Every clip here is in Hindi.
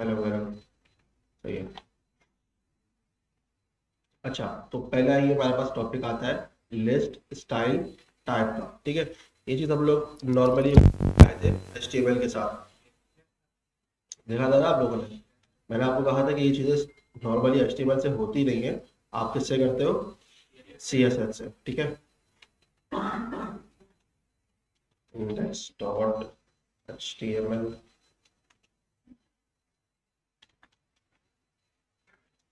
वगैरह वगैरह। सही है। अच्छा, तो पहला ही हमारे पास टॉपिक आता है लिस्ट स्टाइल टाइप का। ठीक है, ये चीज हम लोग नॉर्मली आए थे HTML के साथ। देखा था ना आप लोगों ने, मैंने आपको कहा था कि ये चीजें नॉर्मली HTML से होती नहीं है, आप किससे करते हो, CSS से। ठीक है, index dot HTML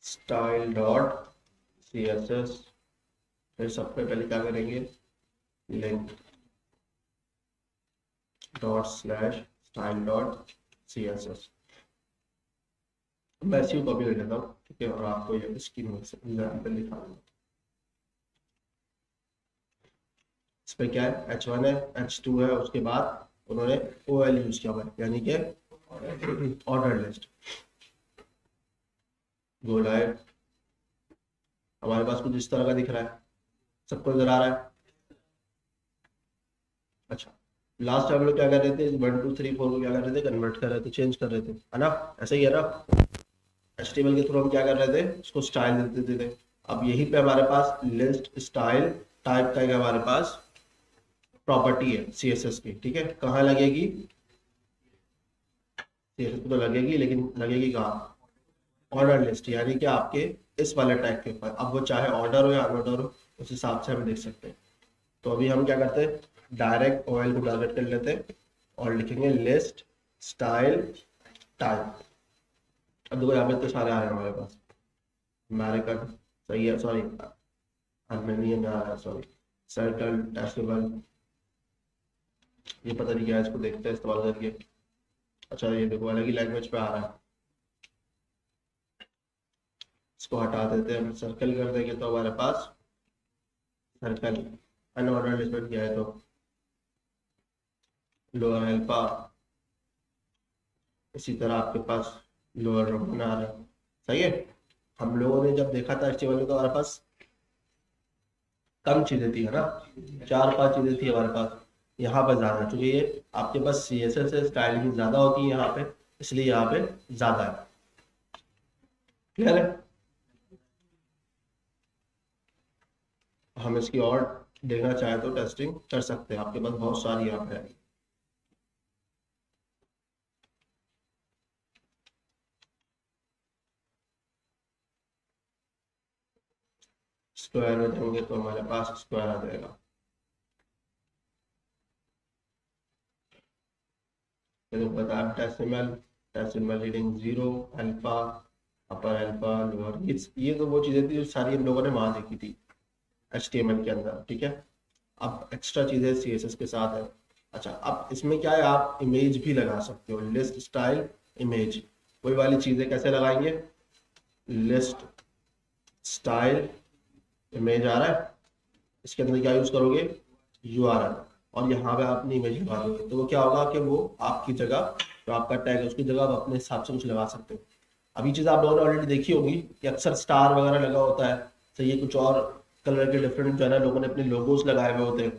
style dot CSS, फिर सबसे पहले क्या करेंगे, link dot slash style dot CSS। मैं इसी को कॉपी कर लेता हूँ, ठीक है, और आपको ये इसकी एग्जाम्पल दिखा दूँ। इस पर क्या है, H1 है, H2 है, उसके बाद उन्होंने OL यूज किया हुआ है, यानी कि ऑर्डर लिस्ट। गो लाइव, हमारे पास कुछ इस तरह का दिख रहा है, सबको नजर आ रहा है। अच्छा, लास्ट टाइम हम लोग क्या कर रहे थे, 1 2 3 4 को क्या कर रहे थे, कन्वर्ट कर रहे थे, चेंज कर रहे थे, है ना, ऐसा ही है ना। HTML के थ्रू हम क्या कर रहे थे, उसको स्टाइल दे देते थे। अब यहीं पे हमारे पास लिस्ट स्टाइल टाइप का एक हमारे पास प्रॉपर्टी है CSS की। ठीक है, कहाँ लगेगी, CSS को तो लगेगी, लेकिन लगेगी कहाँ, ऑर्डर लिस्ट, यानी कि आपके इस वाले टैग के ऊपर। अब वो चाहे ऑर्डर हो या अनऑर्डर हो, उस हिसाब से हम देख सकते हैं। तो अभी हम क्या करते हैं, डायरेक्ट OL को टारगेट कर लेते हैं और लिखेंगे लिस्ट स्टाइल टाइप। अब देखो यहाँ पे तो सारे आ रहे हैं हमारे पास, अमेरिकन, सही है, सॉरी अर्मेनियन आ रहा है, सॉरी सर्कल डेसिबल, ये पता नहीं क्या है, इसको देखते हैं इस्तेमाल करके। अच्छा, ये देखो अलग ही लैंग्वेज पे आ रहा है, इसको हटा देते हैं, सर्कल कर देंगे तो हमारे पास सर्कल अनऑर्डर लिस्ट में किया है, तो लोअर अल्फा, इसी तरह आपके पास लोअर रोमन आ रहा है। सही है, हम लोगों ने जब देखा था HTML में तो हमारे पास कम चीजें थी, है ना, 4 5 चीजें थी हमारे पास। यहाँ पर ज्यादा, क्योंकि ये आपके पास CSS से स्टाइलिंग ज्यादा होती है यहाँ पे, इसलिए यहाँ पे ज्यादा है। क्लियर है, हम इसकी और देखना चाहे तो टेस्टिंग कर सकते हैं, आपके पास बहुत सारी यहाँ पे है। स्क्वायर में जाएंगे तो हमारे पास स्क्वायर आ जाएगा। मैंने बताया डेसिमल, डेसिमल रीडिंग 0, अल्फा, अपर अल्फा, लोअर, ये तो वो चीजें थी जो सारी हम लोगों ने वहां देखी थी HTML के अंदर। ठीक है, अब एक्स्ट्रा चीजें CSS के साथ है। अच्छा, अब इसमें क्या है, आप इमेज भी लगा सकते हो, लिस्ट स्टाइल इमेज। वही वाली चीजें कैसे लगाएंगे, लिस्ट स्टाइल इमेज आ रहा है, इसके अंदर क्या यूज करोगे, URL, और यहाँ पे अपनी इमेज लगा दोगे, तो वो क्या होगा कि वो आपकी जगह, जो आपका टैग है उसकी जगह आप अपने हिसाब से कुछ लगा सकते हो। अब ये चीज़ आप लोगों ने ऑलरेडी देखी होगी कि अक्सर स्टार वगैरह लगा होता है, तो ये कुछ और कलर के डिफरेंट जो है ना, लोगों ने अपने लोगोस लगाए हुए होते हैं।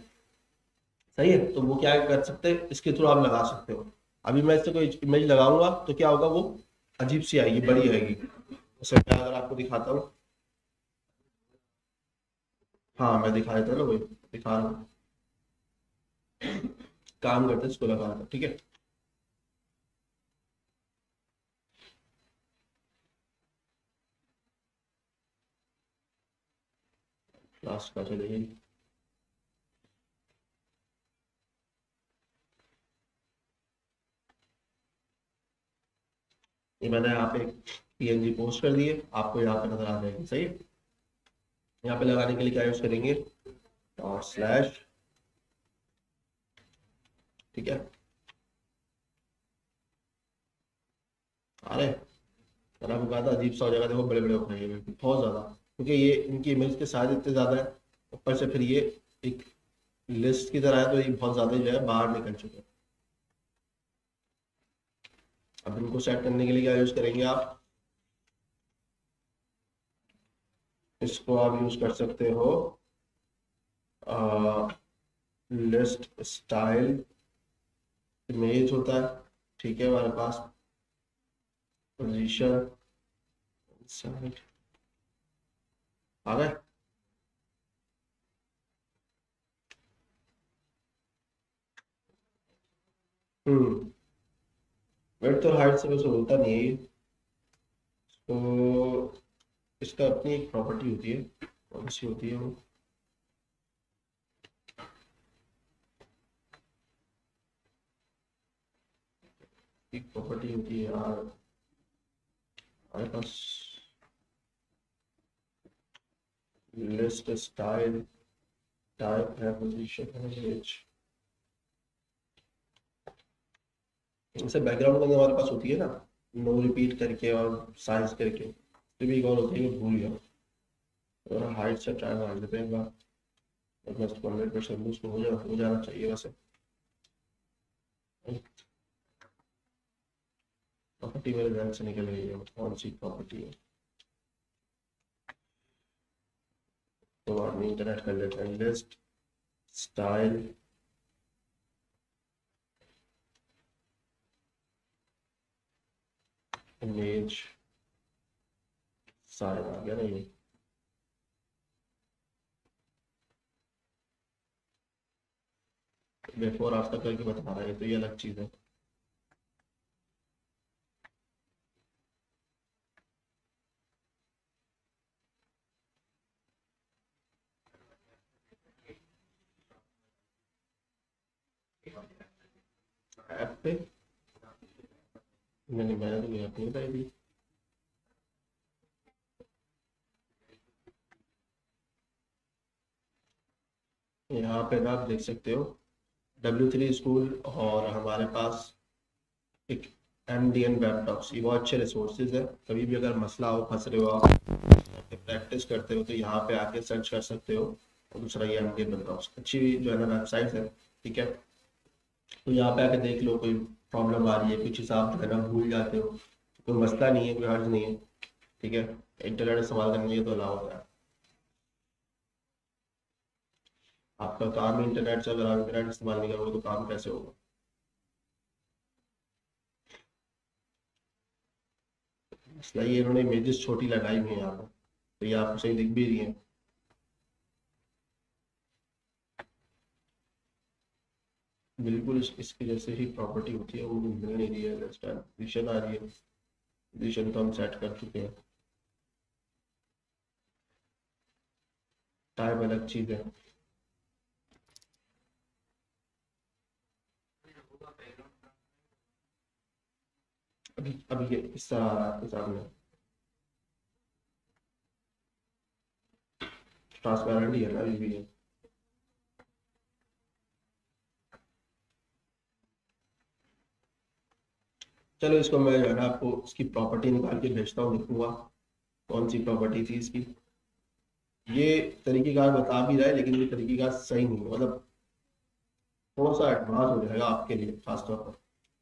सही है, तो वो क्या कर सकते हैं, इसके थ्रू आप लगा सकते हो। अभी मैं इससे कोई इमेज लगाऊंगा तो क्या होगा, वो अजीब सी आएगी, बड़ी आएगी। जैसे मैं अगर आपको दिखाता हूँ, हाँ मैं दिखा देता हूँ ना, वही दिखा रहा हूँ, काम करते हैं, इसको लगा रहा था। ठीक है, लास्ट का चलिए, ये मैंने यहाँ पे PNG पोस्ट कर दिए, आपको यहाँ पे नजर आ जाएगी। सही है, यहाँ पे लगाने के लिए क्या यूज करेंगे, डॉट स्लैश। ठीक है, अरे मैंने आपको कहा था अजीब सा हो जाएगा, देखो बड़े बड़े हो रहे हैं बिल्कुल, बहुत ज्यादा, क्योंकि ये इनकी इमेज के साइज इतने ज्यादा है, ऊपर से फिर ये एक लिस्ट की तरह है, तो ये बहुत ज्यादा जो है बाहर निकल चुके हैं। अब इनको सेट करने के लिए क्या यूज करेंगे आप, इसको आप यूज कर सकते हो लिस्ट स्टाइल इमेज होता है। ठीक है, हमारे पास पोजीशन साइड आ गए। वेट तो हाइट से वैसे होता नहीं है ये। तो इसका अपनी एक प्रॉपर्टी होती है, कौन सी होती है वो? एक प्रॉपर्टी होती है यार हमारे पास, लिस्ट स्टाइल टाइप है पोजीशन है एज। जैसे बैकग्राउंड में हमारे पास होती है ना, नो रिपीट करके और साइज करके, तो भी एक और होती है वो भूल गया। और हाइट से ट्राई मार लेते हैं एक बार, बस 100% उसको हो जाना चाहिए वैसे। प्रॉपर्टी मेरे ध्यान से निकल गई है, कौन सी प्रॉपर्टी है? तो आदमी इंटरनेट कर लेते हैं, लिस्ट स्टाइल इमेज साइज आ गया ना ये। बिफोर आफ्टर करके बता रहा है, तो ये अलग चीज है। ऐप पे मैंने तो ऐप नहीं बताई थी। यहाँ पे आप देख सकते हो W3 स्कूल, और हमारे पास एक MDN वेबटॉक्स, ये बहुत अच्छे रिसोर्सेज है। कभी भी अगर मसला हो, फंस रहे हो आप, प्रैक्टिस करते हो, तो यहाँ पे आके सर्च कर सकते हो। और दूसरा ये MDN वेबटॉक्स अच्छी जो है ना वेबसाइट है, ठीक है। तो यहाँ पे आके देख लो, कोई प्रॉब्लम आ रही है, कुछ हिसाब जो है ना भूल जाते हो, कोई मसला नहीं है, कोई हर्ज नहीं है, ठीक है। इंटरनेट इस्तेमाल करने के तो अलाउ होता है, आपका काम ही इंटरनेट से, अगर आप इंटरनेट इस्तेमाल नहीं करोगे तो काम कैसे होगा? मसला ये इन्होंने इमेजेस छोटी लगाई हुई है यहाँ पर, तो ये आपको सही दिख भी रही है। बिल्कुल इसकी जैसे ही प्रॉपर्टी होती है वो मिल नहीं रही है। पोजीशन आ रही है, पोजीशन तो हम सेट कर चुके हैं। टाइप अलग चीज है। अभी अभी ये इस तरह आ रहा है आपके सामने, ट्रांसपेरेंट ही है ना अभी भी ये। चलो इसको मैं जो है ना आपको इसकी प्रॉपर्टी निकाल के भेजता हूँ, लिखूंगा कौन सी प्रॉपर्टी थी इसकी। ये तरीकेकार बता भी रहा है, लेकिन ये तरीकेकार सही नहीं है, मतलब थोड़ा सा एडवांस हो जाएगा आपके लिए खासतौर पर,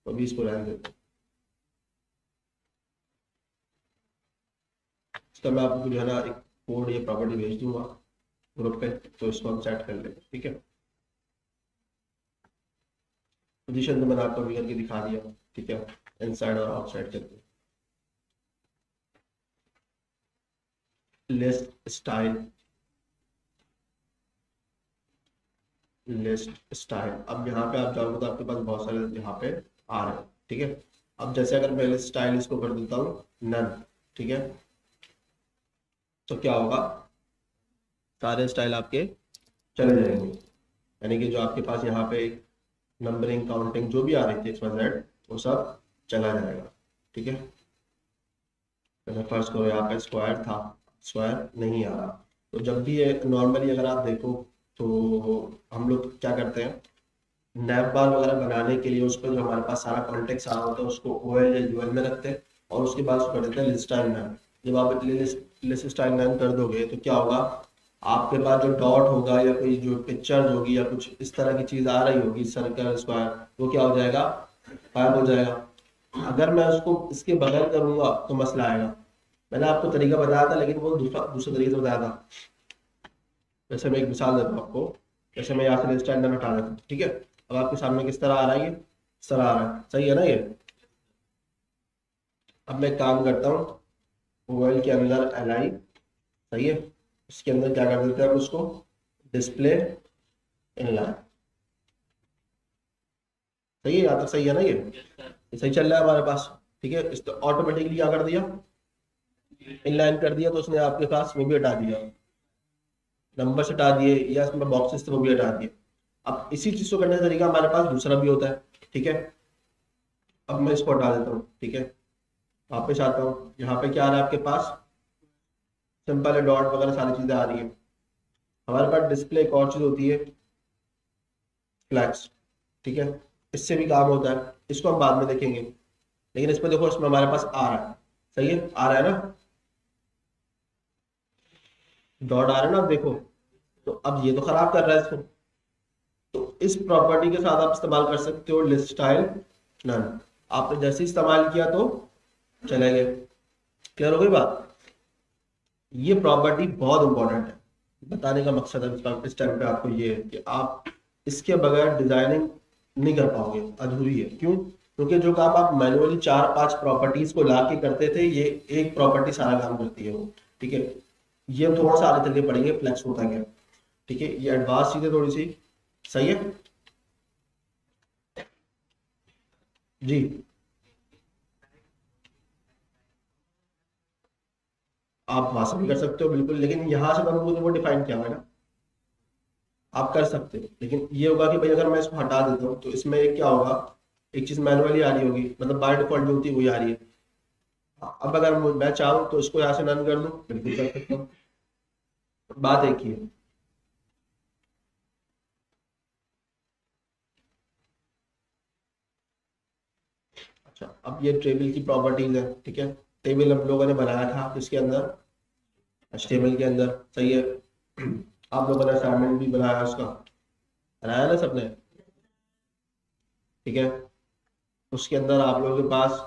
तो अभी इसको रहने देते हैं। इसका मैं आपको जो है ना एक कोड या प्रॉपर्टी भेज दूंगा ग्रुप पे, तो इसको हम सेट कर लेंगे, ठीक है। पोजीशन तो मैंने आपको अभी करके दिखा दिया, ठीक है, इनसाइड और आउटसाइड करके। लिस्ट स्टाइल, लिस्ट स्टाइल, अब यहाँ पे आप जाओगे तो आपके पास बहुत सारे यहाँ पे आ रहे हैं, ठीक है। अब जैसे अगर मैं लिस्ट स्टाइल इसको कर देता हूँ नन, ठीक है, तो क्या होगा, सारे स्टाइल आपके चले जाएंगे, यानी कि जो आपके पास यहाँ पे नंबरिंग काउंटिंग जो भी आ रही थी XYZ, वो सब चला जाएगा, ठीक है। जैसे फर्ज करो यहाँ पे स्क्वायर था, स्क्वायर नहीं आ रहा। तो जब भी ये नॉर्मली अगर आप देखो, तो हम लोग क्या करते हैं, नैप बार वगैरह बनाने के लिए उस पर जो हमारे पास सारा कॉन्टेक्ट आ रहा होता है उसको OL या UL में रखते हैं, और उसके बाद उसको कर देते हैं लिस्ट स्टाइल नैम। जब आप लिस्ट स्टाइल नैम कर दोगे तो क्या होगा, आपके पास जो डॉट होगा या कोई जो पिक्चर होगी या कुछ इस तरह की चीज आ रही होगी, सर्कल स्क्वायर, वो क्या हो जाएगा, गायब हो जाएगा। अगर मैं उसको इसके बगैर करूंगा तो मसला आएगा। मैंने आपको तरीका बताया था, लेकिन वो दूसरा दूसरे तरीके से बताया था। जैसे मैं एक मिसाल देता हूँ आपको, जैसे मैं यहाँ से लिस्ट स्टाइल नैम हटा देता हूँ, ठीक है। अब आपके सामने किस तरह आ रहा है, ये इस तरह आ रहा है, सही है ना ये। अब मैं काम करता हूँ, OL के अंदर LI, सही है, इसके अंदर क्या कर देते हैं हम उसको, डिस्प्ले इनलाइन। सही है, यहाँ तक सही है ना, ये सही चल रहा है हमारे पास, ठीक है। इस तो ऑटोमेटिकली क्या कर दिया, इनलाइन कर दिया, तो उसने आपके पास वो भी हटा दिया, नंबर हटा दिए, या इसमें बॉक्सेस थे वो भी हटा दिए। अब इसी चीज को करने का तरीका हमारे पास दूसरा भी होता है, ठीक है। अब मैं इसको हटा देता हूँ, ठीक है, वापस आता हूँ, यहाँ पे क्या आ रहा है आपके पास, सिंपल है, डॉट वगैरह सारी चीजें आ रही है। हमारे पास डिस्प्ले एक और चीज होती है, फ्लैक्स, ठीक है, इससे भी काम होता है, इसको हम बाद में देखेंगे, लेकिन इसमें देखो, इसमें हमारे पास आ रहा है, सही है, आ रहा है ना, डॉट आ रहा है ना, अब देखो, तो अब ये तो खराब कर रहा है इसको, तो इस प्रॉपर्टी के साथ आप इस्तेमाल कर सकते हो लिस्ट स्टाइल नन। आपने जैसे इस्तेमाल किया तो चले गए। क्लियर हो गई बात। ये प्रॉपर्टी बहुत इंपॉर्टेंट है, बताने का मकसद है इस टाइम पे आपको ये है कि आप इसके बगैर डिजाइनिंग नहीं कर पाओगे, अधूरी है। क्यों? क्योंकि जो काम आप मैनुअली 4-5 प्रॉपर्टीज को ला के करते थे, ये एक प्रॉपर्टी सारा काम करती है वो, ठीक है। ये हम थोड़ा सा आगे चल के पढ़ेंगे फ्लेक्स होता क्या, ठीक है, ये एडवांस चीजें थोड़ी सी, सही है जी। आप वहां से भी कर सकते हो बिल्कुल, लेकिन यहाँ से मैंने वो डिफाइन किया हुआ है ना, आप कर सकते हो, लेकिन ये होगा कि भाई अगर मैं इसको हटा देता हूँ तो इसमें क्या होगा, एक चीज मैनुअली आ रही होगी, मतलब बाय डिफॉल्ट जो होती है वही आ रही है। अब अगर मैं चाहूँ तो इसको यहाँ से नन कर दूँ, बिल्कुल कर सकता हूँ, बात एक ही है। अच्छा, अब ये टेबल की प्रॉपर्टीज है, ठीक है। टेबल हम लोगों ने बनाया था इसके अंदर, HTML के अंदर, सही है। आप लोगों ने असाइनमेंट भी बनाया उसका, बनाया ना सबने, ठीक है। उसके अंदर आप लोगों के पास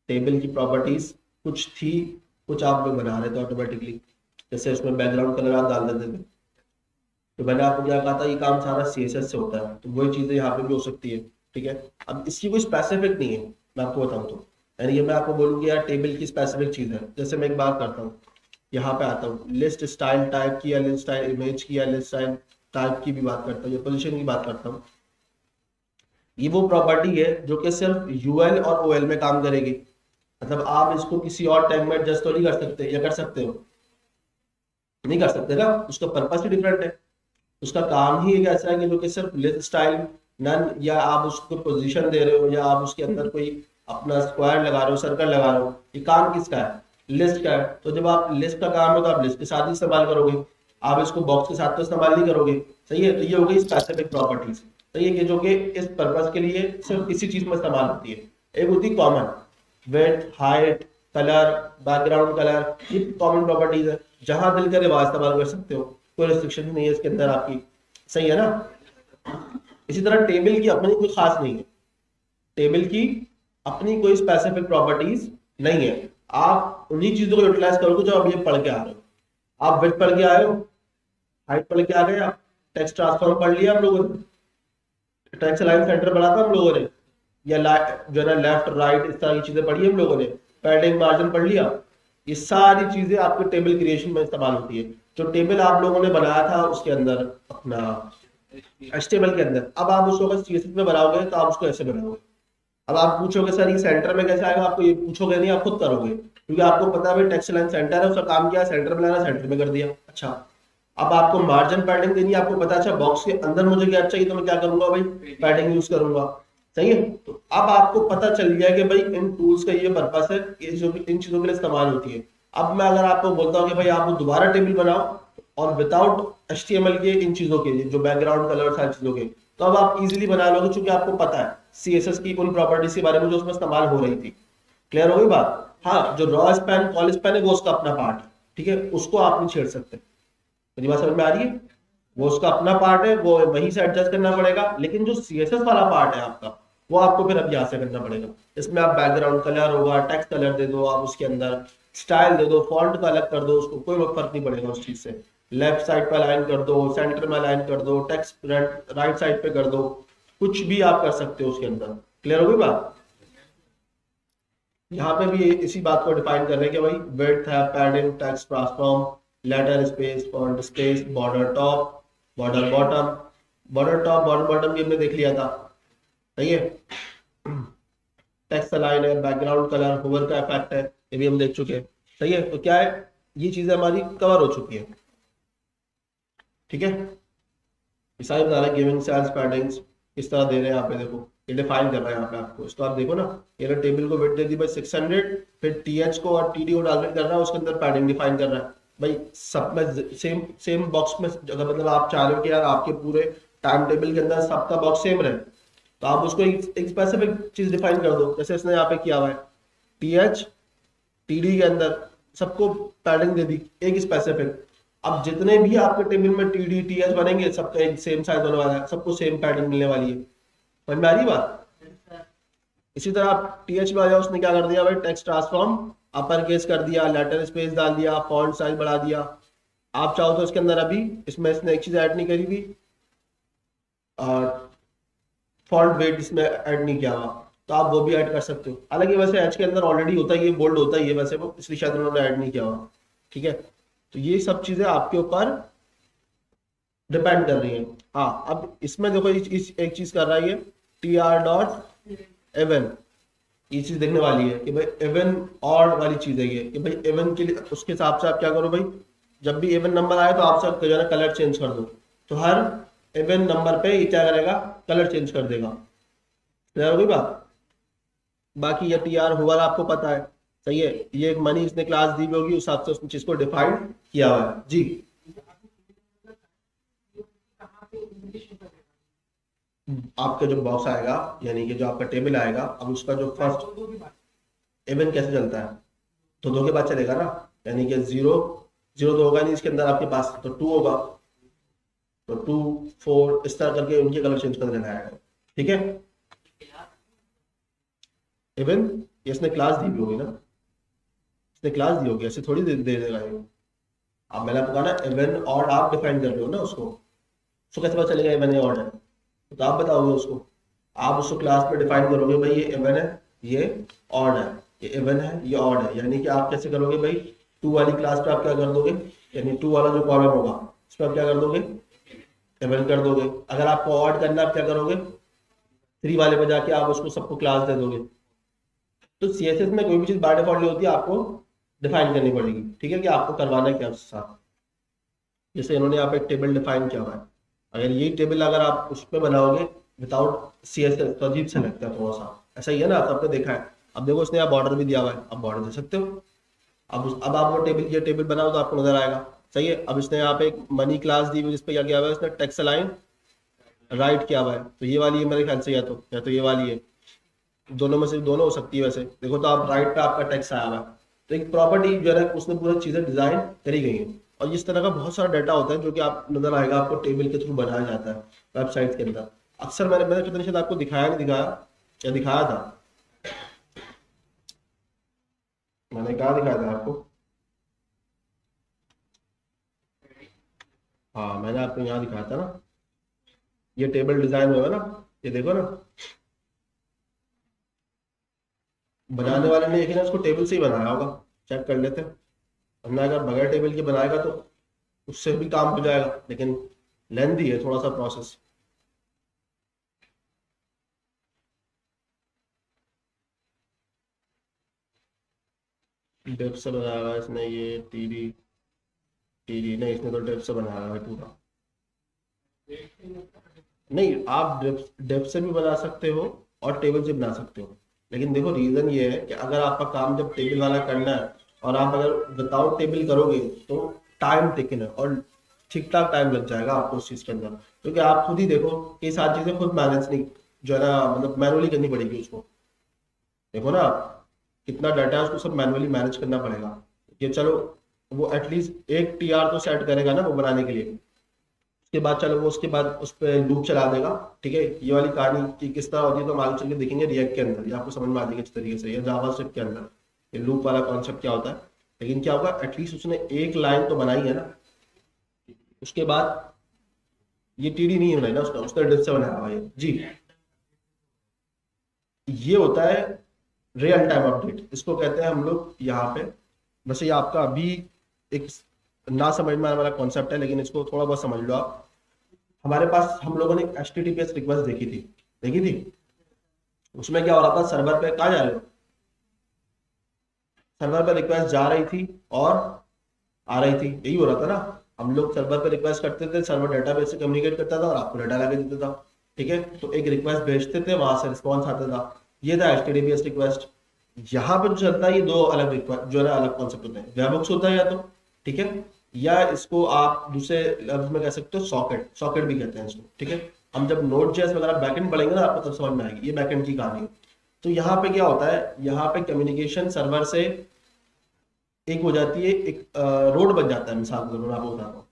टेबल की प्रॉपर्टीज कुछ थी, कुछ आप लोग बना रहे थे ऑटोमेटिकली, जैसे उसमें बैकग्राउंड कलर आप डाल देते थे, तो मैंने आपको क्या कहा था, ये काम सारा CSS से होता है, तो वही चीजें यहाँ पे भी हो सकती है, ठीक है। अब इसकी कोई स्पेसिफिक नहीं है, मैं आपको बताऊँ तो, यानी ये मैं आपको बोलूँगी यार टेबल की स्पेसिफिक चीज है। जैसे मैं एक बात करता हूँ, यहाँ पे आता हूँ, लिस्ट स्टाइल टाइप की, या लिस्ट स्टाइल इमेज की, या लिस्ट स्टाइल टाइप की भी बात करता हूँ, या पोजीशन की बात करता हूँ। ये वो प्रॉपर्टी है जो कि सिर्फ UL और OL में काम करेगी, मतलब आप इसको किसी और टैग में एडजस्ट तो नहीं कर सकते, या कर सकते हो, नहीं कर सकते ना, उसका पर्पस ही डिफरेंट है। उसका काम ही एक ऐसा है कि जो कि सिर्फ लिस्ट स्टाइल नन, या आप उसको पोजीशन दे रहे हो, या आप उसके अंदर कोई अपना स्क्वायर लगा रहे हो, सर्कल लगा रहे हो, ये काम किसका है, लिस्ट का है। तो जब आप लिस्ट का काम हो तो आप लिस्ट के साथ ही इस्तेमाल करोगे, आप इसको बॉक्स के साथ तो इस्तेमाल नहीं करोगे, सही है। तो ये हो गई स्पेसिफिक प्रॉपर्टीज, सही है, कि जो कि इस पर्पस के लिए सिर्फ इसी चीज में इस्तेमाल होती है। एक होती है common, width, height, colour, background colour, ये कॉमन प्रॉपर्टीज है, जहां दिल करे वहां इस्तेमाल कर सकते हो, कोई रिस्ट्रिक्शन नहीं है इसके अंदर आपकी, सही है ना। इसी तरह टेबल की अपनी कोई खास नहीं है, टेबल की अपनी कोई स्पेसिफिक प्रॉपर्टीज नहीं है। आप उन्हीं चीजों को यूटिलाइज करोगे जो आप ये पढ़ के आ रहे हो। आप विड्थ पढ़ के आए हो, हाइट पढ़ के आ गए, आप टेक्स्ट ट्रांसफॉर्म पढ़ लिया हम लोगों ने, टेक्स्ट लाइन सेंटर पढ़ा था हम लोगों ने, या जो है ना लेफ्ट राइट, इस तरह की चीजें पढ़ी हम लोगों ने, पैडिंग मार्जिन पढ़ लिया। ये सारी चीजें आपके टेबल क्रिएशन में इस्तेमाल होती है। जो टेबल आप लोगों ने बनाया था उसके अंदर अपना HTML के अंदर, अब आप उसको अगर CSS में बनाओगे तो आप उसको ऐसे बनाओगे। अब आप पूछोगे सर ये सेंटर में कैसे आएगा, आपको ये पूछोगे नहीं, आप खुद करोगे, क्योंकि आपको पता है टेक्स्ट लाइन सेंटर है, उसका काम क्या है, सेंटर बनाना, सेंटर में कर दिया। अच्छा, अब आपको मार्जिन पैडिंग देनी है, आपको पता, अच्छा बॉक्स के अंदर मुझे क्या चाहिए, तो मैं क्या करूंगा भाई, पैडिंग यूज करूंगा, सही है। तो अब आपको पता चल गया कि भाई इन टूल्स का ये पर्पस है, ये जो इन चीजों के लिए इस्तेमाल होती है। अब मैं अगर आपको बोलता हूँ कि भाई आप दोबारा टेबल बनाओ और विदाउट HTML के इन चीजों के, जो बैकग्राउंड कलर सारी चीजों के, तो अब आप इजीली बना लोगे, क्योंकि आपको पता है CSS की उन प्रॉपर्टीज के बारे में जो उसमें इस्तेमाल हो रही थी। क्लियर हो गई बात। हाँ, जो रॉ स्पैन कॉल स्पैन है वो उसका अपना पार्ट है, ठीक है, उसको आप नहीं छेड़ सकते। मेरी बात समझ में आ रही है, वो उसका अपना पार्ट है, वो वहीं से एडजस्ट करना पड़ेगा, लेकिन जो CSS वाला पार्ट है आपका, वो आपको फिर अब यहाँ से करना पड़ेगा। इसमें आप बैकग्राउंड कलर होगा, टेक्स्ट कलर दे दो, आप उसके अंदर स्टाइल दे दो, फॉन्ट का अलग कर दो, उसको कोई फर्क नहीं पड़ेगा उस चीज से। लेफ्ट साइड पे अलाइन कर दो, सेंटर में अलाइन कर दो, टेक्स्ट राइट साइड पे कर दो, कुछ भी आप कर सकते हो उसके अंदर। क्लियर हो गई बात। यहाँ पे भी इसी बात को डिफाइन कर रहे हैं कि भाई विड्थ है, padding, text transform, letter space, font space, border top, border bottom. Border top border bottom भी हमने देख लिया था, सही है। टेक्स्ट अलाइन है, बैकग्राउंड कलर, होवर का इफेक्ट है, ये भी हम देख चुके हैं, सही है। तो क्या है, ये चीजें हमारी कवर हो चुकी है, ठीक है। ये सारी बता रहे हैं गिविंग सेल्स पैडिंग्स किस तरह दे रहे हैं यहाँ पे, देखो ये डिफाइन कर रहा है यहाँ पे आपको। इसको आप देखो ना, ये टेबल को विड्थ दे दी भाई 600, फिर टीएच को और टीडी को टारगेट कर रहा है, उसके अंदर पैडिंग डिफाइन कर रहा है भाई। सब में सेम सेम बॉक्स में, अगर मतलब आप चाह रहे हो कि यार आपके पूरे टाइम टेबल के अंदर सबका बॉक्स सेम रहे, तो आप उसको एक स्पेसिफिक चीज डिफाइन कर दो, जैसे इसने यहाँ पे किया हुआ है। टीएच टीडी के अंदर सबको पैडिंग दे दी एक स्पेसिफिक। अब जितने भी आपके टेबल में टीडी टीएच बनेंगे, सबका एक सेम साइज होने वाला है, सबको सेम पैडिंग मिलने वाली है। समझ में आ रही बात। इसी तरह आप टीएच में आ जाओ, उसने क्या कर दिया भाई, टेक्स्ट ट्रांसफॉर्म अपर केस कर दिया, लेटर स्पेस डाल दिया, फॉन्ट साइज बढ़ा दिया। आप चाहो तो इसके अंदर अभी इसमें इसने एक चीज ऐड नहीं करी थी, और फॉन्ट वेट इसमें ऐड नहीं किया हुआ, तो आप वो भी ऐड कर सकते हो। हालांकि वैसे एच के अंदर ऑलरेडी होता है, ये बोल्ड होता ही है वैसे, वो इसलिए शायद उन्होंने ऐड नहीं किया हुआ, ठीक है। तो ये सब चीजें आपके ऊपर डिपेंड कर रही है। हाँ, अब इसमें देखो एक चीज कर रहा है ये, टी आर डॉट एवन, ये चीज देखने वाली है कि भाई एवन और वाली चीज है ये, कि भाई एवन के लिए उसके हिसाब से आप क्या करो भाई, जब भी एवन नंबर आए तो आप सब जो है ना कलर चेंज कर दो, तो हर एवन नंबर पे ये क्या करेगा, कलर चेंज कर देगा। क्लियर हो गई बात। बाकी ये टी आर हुआ आपको पता है, सही है। ये एक मनी इसने क्लास दी हुई होगी, उस हिसाब से उसने चीज को डिफाइन किया हुआ है जी। आपका जो बॉक्स आएगा, यानी कि जो आपका टेबल आएगा, अब उसका जो फर्स्ट इवन कैसे चलता है, तो दो के बाद चलेगा ना, यानी कि जीरो जीरो तो होगा नहीं इसके अंदर आपके पास, तो टू होगा, तो टू फोर इस तरह करके उनके कलर चेंज करने लगाएगा, ठीक है। इवन इसने क्लास दी भी होगी ना, इसने क्लास दी होगी, ऐसे थोड़ी दे देगा ये। अब मैंने आपको कहा ना इवन और आप डिफाइन कर रहे हो ना उसको कैसे पता चलेगा इवन है ऑड है, तो आप बताओगे उसको। आप उसको क्लास में डिफाइन करोगे भाई ये इवन है, ये ऑड है, ये इवन है, ये ऑड है, यानी कि आप कैसे करोगे भाई, टू वाली क्लास पे आप क्या कर दोगे, यानी टू वाला जो कॉलम होगा उस पर आप क्या कर दोगे, इवन कर दोगे। अगर आपको ऑड करना आप क्या करोगे, थ्री वाले पे जाके आप उसको सबको क्लास दे दोगे। तो सीएसएस में कोई भी चीज बाय डिफॉल्ट नहीं होती, आपको डिफाइन करनी पड़ेगी, ठीक है, कि आपको करवाना है क्या उसके साथ। जैसे इन्होंने यहाँ पे एक टेबल डिफाइन किया हुआ है, अगर यही टेबल अगर आप उस पर बनाओगे विदाउट सीएसएस तो अजीब से लगता है थोड़ा सा, ऐसा ही है ना, आपने देखा है। अब देखो उसने यहाँ बॉर्डर भी दिया हुआ है, अब बॉर्डर दे सकते हो। अब आप वो टेबल ये टेबल बनाओ तो आपको नजर आएगा, सही है। अब इसने यहाँ पे एक मनी क्लास दी हुई, जिसपे क्या किया हुआ है, उसने टेक्स्ट लाइन राइट किया हुआ है, तो ये वाली है मेरे ख्याल से, या तो ये वाली है, दोनों में से दोनों हो सकती है वैसे। देखो तो आप राइट पे आपका टेक्स्ट आया हुआ है, तो एक प्रॉपर्टी जो है उसने पूरी चीजें डिजाइन करी गई है। और इस तरह का बहुत सारा डाटा होता है जो कि आप नजर आएगा आपको टेबल के थ्रू बनाया जाता है वेबसाइट के अंदर। अक्सर मैंने कितने शायद आपको दिखाया नहीं दिखाया, या दिखाया था, मैंने कहा दिखाया था आपको, हाँ मैंने आपको यहाँ दिखाया था ना, ये टेबल डिजाइन हुआ है ना, ये देखो ना, बनाने वाले ने यकीन उसको टेबल से ही बनाया होगा, चेक कर लेते हैं। वरना अगर बगैर टेबल के बनाएगा तो उससे भी काम हो जाएगा, लेकिन लेंथी है थोड़ा सा प्रोसेस। डेप से बनाया हुआ है इसने, ये टीडी टीडी नहीं, इसने तो डेप से बनाया हुआ है पूरा। नहीं, आप डेप से भी बना सकते हो और टेबल से बना सकते हो, लेकिन देखो रीजन ये है कि अगर आपका काम जब टेबल वाला करना है और आप अगर विदाउट टेबल करोगे तो टाइम टेकन है, और ठीक ठाक टाइम लग जाएगा आपको उस चीज के अंदर, क्योंकि आप खुद ही देखो कि ये सारी चीजें खुद मैनेज नहीं, जो है ना, मतलब मैनुअली करनी पड़ेगी उसको। देखो ना आप, कितना डाटा है उसको सब मैनुअली मैनेज करना पड़ेगा। ये चलो वो एटलीस्ट एक टीआर तो सेट करेगा ना वो बनाने के लिए, उसके बाद चलो वो उसके बाद उस पर लूप चला देगा, ठीक है। ये वाली कहानी की किस तरह होती है तो हम आगे चल के देखेंगे रिएक्ट के अंदर, ये आपको समझ में आ जाएगी अच्छी तरीके से, या जावास्क्रिप्ट के अंदर ये लूप वाला कॉन्सेप्ट क्या होता है। लेकिन क्या होगा, एटलीस्ट उसने एक लाइन तो बनाई है ना, उसके बाद ये टीडी नहीं बनाई ना उसने डिफ से बनाया हुआ है जी। ये होता है रियल टाइम अपडेट इसको कहते हैं हम लोग यहाँ पे। वैसे ये आपका अभी एक ना समझ में आने वाला कॉन्सेप्ट है, लेकिन इसको थोड़ा बहुत समझ लो आप। हमारे पास हम लोगों ने HTTPS रिक्वेस्ट देखी थी। उसमें क्या हो रहा था, सर्वर पे कहाँ जा रहे हो, सर्वर पे रिक्वेस्ट जा रही थी और आ रही थी, यही हो रहा था ना। हम लोग सर्वर पे रिक्वेस्ट करते थे, सर्वर डेटाबेस से कम्युनिकेट करता था और आपको डाटा लाके देता था। ठीक है, तो एक रिक्वेस्ट भेजते थे, वहां से रिस्पॉन्स आता था। ये था HTTPS रिक्वेस्ट। यहाँ पे जो चलता है ये दो अलग रिक्वेस्ट जो है ना, अलग कॉन्सेप्ट होते हैं। वेबहुक्स होता है या तो, ठीक है, या इसको आप दूसरे लफ्ज में कह सकते हो सॉकेट, सॉकेट भी कहते हैं इसको। ठीक है, हम जब Node.js वगैरह बैकएंड पढ़ेंगे ना, आपको तब समझ में आएगी ये बैकएंड की कहानी है। तो यहाँ पे क्या होता है, यहाँ पे कम्युनिकेशन सर्वर से एक हो जाती है, एक रोड बन जाता है। मिसाल के तौर पर मैं आपको बताता हूँ,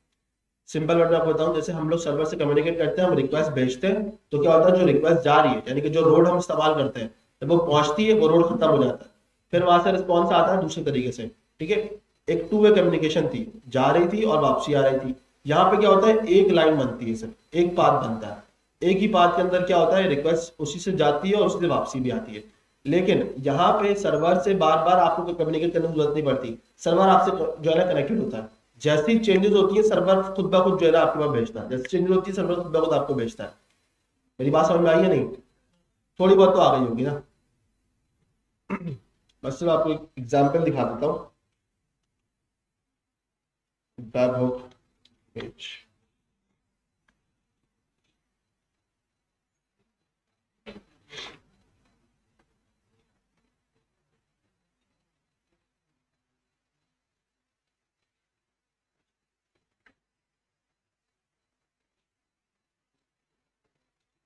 सिंपल वर्ड में आपको बताऊं, जैसे हम लोग सर्वर से कम्युनिकेट करते हैं, हम रिक्वेस्ट भेजते हैं, तो क्या होता है, जो रिक्वेस्ट जा रही है यानी कि जो रोड हम इस्तेमाल करते हैं, जब वो पहुंचती है वो रोड खत्म हो जाता है, फिर वहां से रिस्पॉन्स आता है दूसरे तरीके से। ठीक है, एक टू वे कम्युनिकेशन थी, जा रही थी और वापसी आ रही थी। यहाँ पे क्या होता है, एक लाइन बनती है, सिर्फ एक पाथ बनता है। एक ही पाथ के अंदर क्या होता है, रिक्वेस्ट उसी से जाती है और उसी से वापसी भी आती है। लेकिन यहाँ पे सर्वर से बार बार आपको कम्युनिकेट करने की जरूरत नहीं पड़ती, सर्वर आपसे जो है ना कनेक्टेड होता है। जैसी चेंजेस होती है सर्वर खुद ब खुद जो है ना आपके पास भेजता है, जैसी चेंजेस होती है सर्वर खुद ब खुद आपको भेजता है। मेरी बात समझ में आई है नहीं? थोड़ी बहुत तो आ गई होगी ना। बस मैं आपको एक एग्जांपल दिखा देता हूँ। वेब हुक पेज,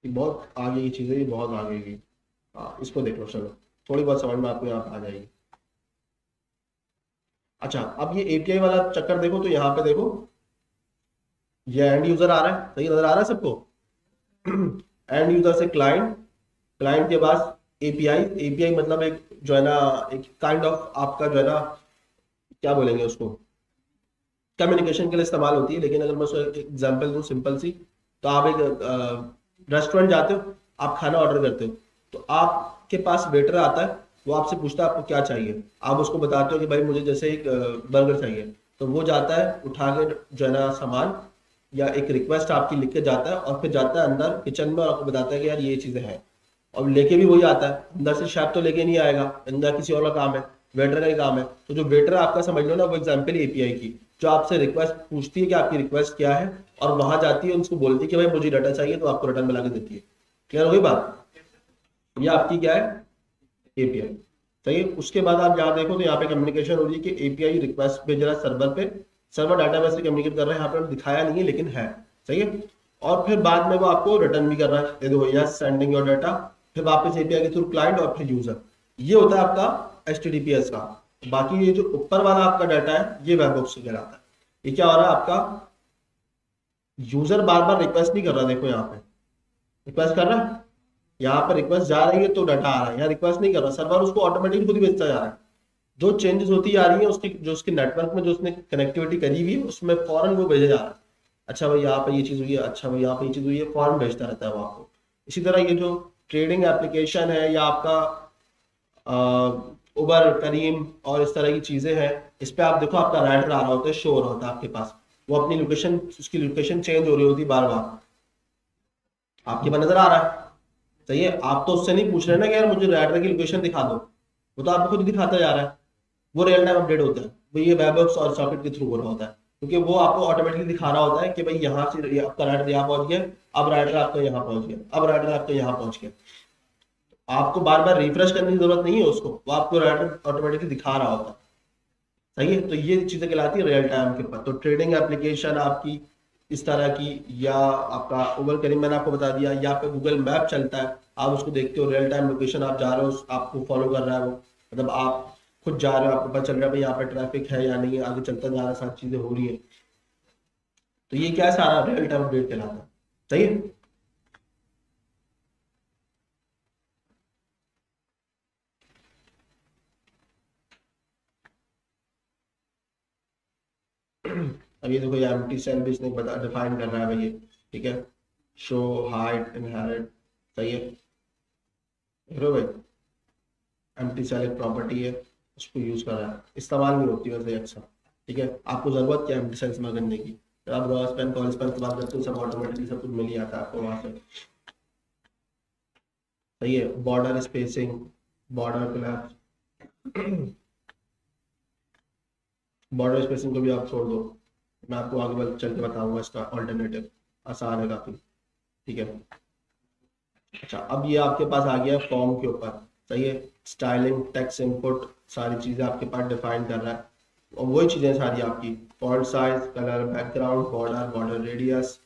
ये बहुत आगे की चीज है, ये बहुत आगे की। हाँ, इसको देख लो, चलो थोड़ी बहुत समझ में आपको यहाँ पे आ जाएगी। अच्छा, अब ये API वाला चक्कर देखो, तो यहाँ पे देखो, ये एंड यूजर आ रहा है, सही नजर आ रहा है सबको। एंड यूजर से क्लाइंट, क्लाइंट के पास एपीआई। एपीआई मतलब एक जो है ना, एक काइंड ऑफ आपका जो है ना, क्या बोलेंगे उसको, कम्युनिकेशन के लिए इस्तेमाल होती है। लेकिन अगर मैं उसको एक एग्जांपल दूं सिंपल सी, तो आप एक रेस्टोरेंट जाते हो, आप खाना ऑर्डर करते हो, तो आपके पास वेटर आता है, वो आपसे पूछता है आपको क्या चाहिए, आप उसको बताते हो कि भाई मुझे जैसे एक बर्गर चाहिए, तो वो जाता है उठा के जो है ना सामान, या एक रिक्वेस्ट आपकी लिख के जाता है और फिर जाता है अंदर किचन में और आपको बताता है कि यार ये चीजें हैं। और लेके भी वही आता है, अंदर से शेफ तो लेके नहीं आएगा, अंदर किसी और का काम है, वेटर का ही काम है। तो जो वेटर आपका समझ लो ना, वो एग्जाम्पल एपीआई की, जो आपसे रिक्वेस्ट पूछती है कि आपकी रिक्वेस्ट क्या है, और वहां जाती है उनको बोलती है कि भाई मुझे डाटा चाहिए, तो आपको रिटर्न में ला के देती है। क्लियर हो गई बात? ये आपकी क्या है, एपीआई। सही है, उसके बाद आप यहाँ देखो तो यहाँ पे कम्युनिकेशन हो रही है कि एपीआई रिक्वेस्ट भेज रहा है सर्वर पे, सर्वर डाटाबेस से कम्युनिकेट कर रहा है, यहाँ पे दिखाया नहीं है लेकिन है। सही है, और फिर बाद में वो आपको रिटर्न भी कर रहा है, दे दो यस सेंडिंग योर डाटा, फिर वापस एपीआई के थ्रू क्लाइंट और फिर यूजर। ये होता है आपका HTTPS का। बाकी ये जो ऊपर वाला आपका डाटा है, ये वेबहॉक्स से कहलाता है। ये क्या हो रहा है आपका, यूजर बार बार रिक्वेस्ट नहीं कर रहा, देखो यहाँ पे रिक्वेस्ट कर रहा है, यहाँ पर रिक्वेस्ट जा रही है तो डाटा आ रहा है, यहाँ रिक्वेस्ट नहीं कर रहा, सर्वर उसको ऑटोमेटिकली खुद ही भेजता जा रहा है। जो चेंजेस होती आ रही है उसकी, जो उसके नेटवर्क में जो उसने कनेक्टिविटी करी हुई है, उसमें फौरन वो भेजा जा रहा है। अच्छा भाई यहाँ पे ये चीज हुई है, अच्छा भाई यहाँ पे ये चीज हुई है, फौरन भेजता रहता है वो आपको। इसी तरह ये जो ट्रेडिंग एप्लीकेशन है, या आपका उबर, करीम और इस तरह की चीजें हैं, इस पे आप देखो आपका राइडर आ रहा होता है, शो हो रहा होता है आपके पास, वो अपनी लोकेशन, उसकी लोकेशन चेंज हो रही होती है बार बार, आपके पास नजर आ रहा है। सही है, आप तो उससे नहीं पूछ रहे ना कि यार मुझे राइडर की लोकेशन दिखा दो, वो तो आपको खुद दिखाता जा रहा है। वो रियल टाइम अपडेट होता है, वो ये वेबहॉक्स और सॉकेट के थ्रू हो रहा होता है, क्योंकि वो आपको ऑटोमेटिकली दिखा रहा होता है कि भाई यहाँ से आपका राइडर यहाँ पहुंच गया, अब राइडर आपका यहाँ पहुंच गया, अब राइडर आपका यहाँ पहुंच गया। आपको बार बार रिफ्रेश करने की जरूरत नहीं है उसको, वो आपको राइडर ऑटोमेटिकली दिखा रहा होता है। सही है, तो ये चीजें कहलाती है रियल टाइम के ऊपर। तो ट्रेडिंग एप्लीकेशन आपकी इस तरह की, या आपका उबर करीम मैंने आपको बता दिया, या पे गूगल मैप चलता है, आप उसको देखते हो, रियल टाइम लोकेशन आप जा रहे हो, आपको फॉलो कर रहा है वो, मतलब आप खुद जा रहे हो, आपको पता चल रहा है भाई यहाँ पे ट्रैफिक है या नहीं है, आगे चलता जा रहा है, सारी चीजें हो रही है। तो ये क्या है, सारा रियल टाइम अपडेट कहलाता है। सही है। अब ये देखो, ये एम्प्टी सेल भी इसने बता डिफाइन कर रहा है भाई ये। ठीक है, शो हाइट इनहेरिट। सही है, हेरो भाई, एम्प्टी सेल एक प्रॉपर्टी है, उसको यूज कर रहा है, इस्तेमाल नहीं होती वैसे अक्सर। ठीक है, आपको जरूरत क्या है एम्प्टी सेल्स में करने की, तो आप रॉ स्पैन कॉल स्पैन की बात करते हो, सब ऑटोमेटिकली सब कुछ मिल ही आता है आपको वहां से। सही है, border spacing, border collapse, border spacing को भी आप छोड़ दो, मैं आपको आगे चल के बताऊंगा इसका ऑल्टरनेटिव, आसान है काफी। ठीक है, अच्छा अब ये आपके पास आ गया फॉर्म के ऊपर। सही है, स्टाइलिंग, टेक्स्ट इनपुट, सारी चीजें आपके पास डिफाइन कर रहा है, और वही चीजें सारी आपकी, font size, colour, background, border, border radius,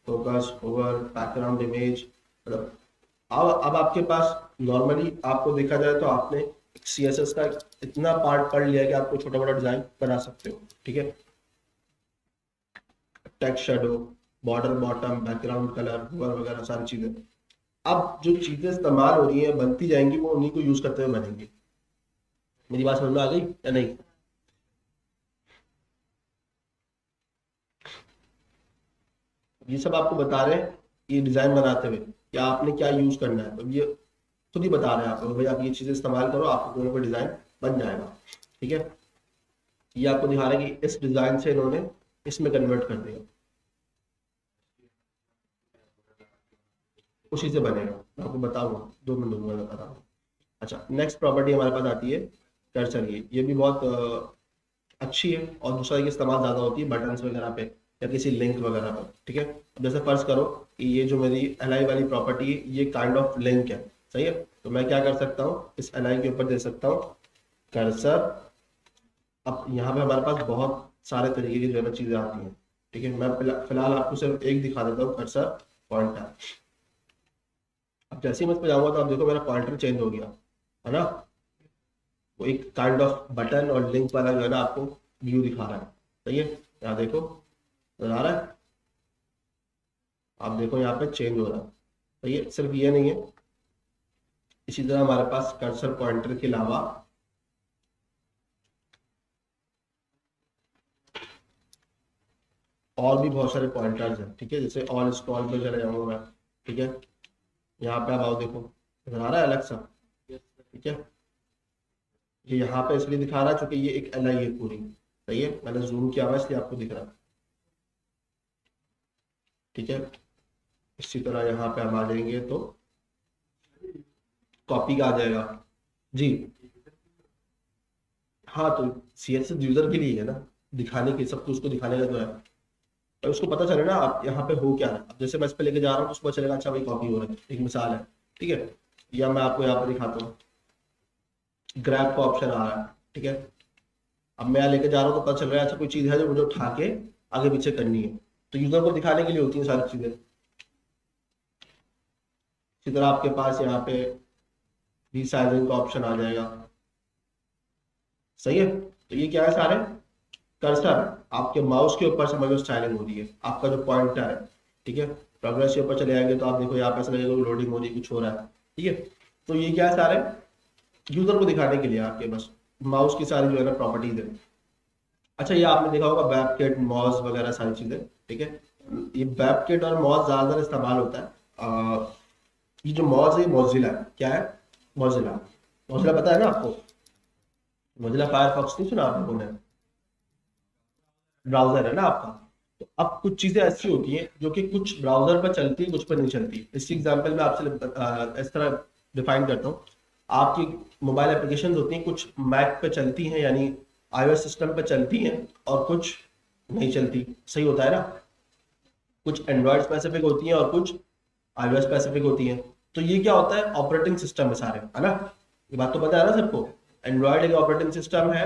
focus, over, background image, मतलब अब आपके पास नॉर्मली आपको देखा जाए तो आपने CSS का इतना पार्ट पढ़ लिया है कि आपको छोटा बड़ा डिजाइन बना सकते हो। ठीक है, text shadow, border, bottom, background colour, वगैरह सारी चीजें। अब जो चीजें इस्तेमाल हो रही हैं बनती जाएंगी, वो उन्हीं को यूज करते हुए बनेंगी। मेरी बात समझ में आ गई या नहीं? ये सब आपको बता रहे हैं ये डिजाइन बनाते हुए कि आपने क्या यूज करना है, तो ये खुद ही बता रहे हैं आपको, भाई आप ये चीजें इस्तेमाल करो, आपको कोई ना कोई डिजाइन बन जाएगा। ठीक है, ये आपको दिखा रहे हैं कि इस डिजाइन से इन्होंने इसमें कन्वर्ट कर दिया, उसी से बनेगा। मैं आपको बताऊंगा 2 मिनट में बताऊंगा। अच्छा, नेक्स्ट प्रॉपर्टी हमारे पास आती है कर्सर। ये भी बहुत अच्छी है, और दूसरा ये इस्तेमाल ज़्यादा होती है बटन्स वगैरह पे या किसी लिंक वगैरह पर। ठीक है, अब जैसे फर्ज करो कि ये जो मेरी एल वाली प्रॉपर्टी है ये काइंड ऑफ लिंक है। सही है, तो मैं क्या कर सकता हूँ, इस एल के ऊपर दे सकता हूँ कर्सर। अब यहाँ पे हमारे पास बहुत सारे तरीके की जो है ना चीज़ें आती हैं। ठीक है, मैं फिलहाल आपको सिर्फ एक दिखा देता हूँ, कर्सर पॉइंटर। अब जैसे ही मैं इस पर जाऊँगा तो आप देखो मेरा पॉइंटर चेंज हो गया है ना, वो एक काइंड ऑफ बटन और लिंक वाला जो है ना आपको व्यू दिखा रहा है। सही है, यहाँ देखो नजर आ रहा है, आप देखो यहाँ पे चेंज हो रहा है। सही है, सिर्फ ये नहीं है, इसी तरह हमारे पास कर्सर पॉइंटर के अलावा और भी बहुत सारे पॉइंटर्स हैं। ठीक है, जैसे ऑल स्क्रॉल पे चले जाऊंगा मैं। ठीक है, यहाँ पे आप आओ, देखो नजर आ रहा है अलग सा। ठीक है, ये यहाँ पे इसलिए दिखा रहा है क्योंकि ये एक एल आई है पूरी। सही है, मैंने जूम किया हुआ है इसलिए आपको दिख रहा है। ठीक है, इसी तरह यहाँ पे हम आ जाएंगे तो कॉपी का आ जाएगा जी। हाँ, तो CSS यूजर के लिए है ना, दिखाने के, सब कुछ उसको दिखाने का जो है, और उसको पता चले ना आप यहाँ पे हो क्या रहा है। अब जैसे मैं इस पे लेके जा रहा हूँ तो उसको पता चलेगा अच्छा भाई कॉपी हो रहा है, एक मिसाल है। ठीक है, या मैं आपको यहाँ पे दिखाता हूँ, ग्रैब का ऑप्शन आ रहा है। ठीक है, अब मैं यहाँ लेके जा रहा हूँ तो पता चल रहा है अच्छा कोई चीज़ है जो मुझे उठा के आगे पीछे करनी है, तो यूजर को दिखाने के लिए होती है सारी चीज़ें। इसी तरह आपके पास यहाँ पे रीसाइजिंग का ऑप्शन आ जाएगा। सही है, तो ये क्या है सारे कर्सर आपके माउस के ऊपर समझ स्टाइलिंग हो रही है, आपका जो पॉइंटर है। ठीक है, प्रोग्रेस के ऊपर चले जाएंगे तो आप देखो यहाँ पे ऐसा लगेगा लोडिंग हो रही है, कुछ हो रहा है। ठीक है, तो ये क्या है सारे यूजर को दिखाने के लिए आपके बस माउस की सारी जो है ना प्रॉपर्टीज है। अच्छा, ये आपने देखा होगा वेबकिट, मॉज वगैरह सारी चीजें। ठीक है, ये वेबकिट और मॉज ज्यादातर इस्तेमाल होता है। ये जो मॉज है मॉजिला है, क्या है मॉजिला, मॉजिला पता है ना आपको, मोजिला फायरफॉक्स नहीं सुना आप लोगों ने, ब्राउजर है ना आपका। तो अब कुछ चीजें ऐसी होती हैं जो कि कुछ ब्राउजर पर चलती है, कुछ पर नहीं चलती। इसकी एग्जांपल मैं आपसे इस तरह डिफाइन करता हूँ, आपकी मोबाइल एप्लीकेशन होती हैं, कुछ मैक पे चलती हैं यानी iOS सिस्टम पे चलती हैं, और कुछ नहीं चलती। सही होता है ना, कुछ एंड्रॉयड स्पेसिफिक होती हैं और कुछ iOS स्पेसिफिक होती हैं। तो ये क्या होता है, ऑपरेटिंग सिस्टम है सारे, है ना, ये बात तो पता है ना सबको। एंड्रॉयड एक ऑपरेटिंग सिस्टम है,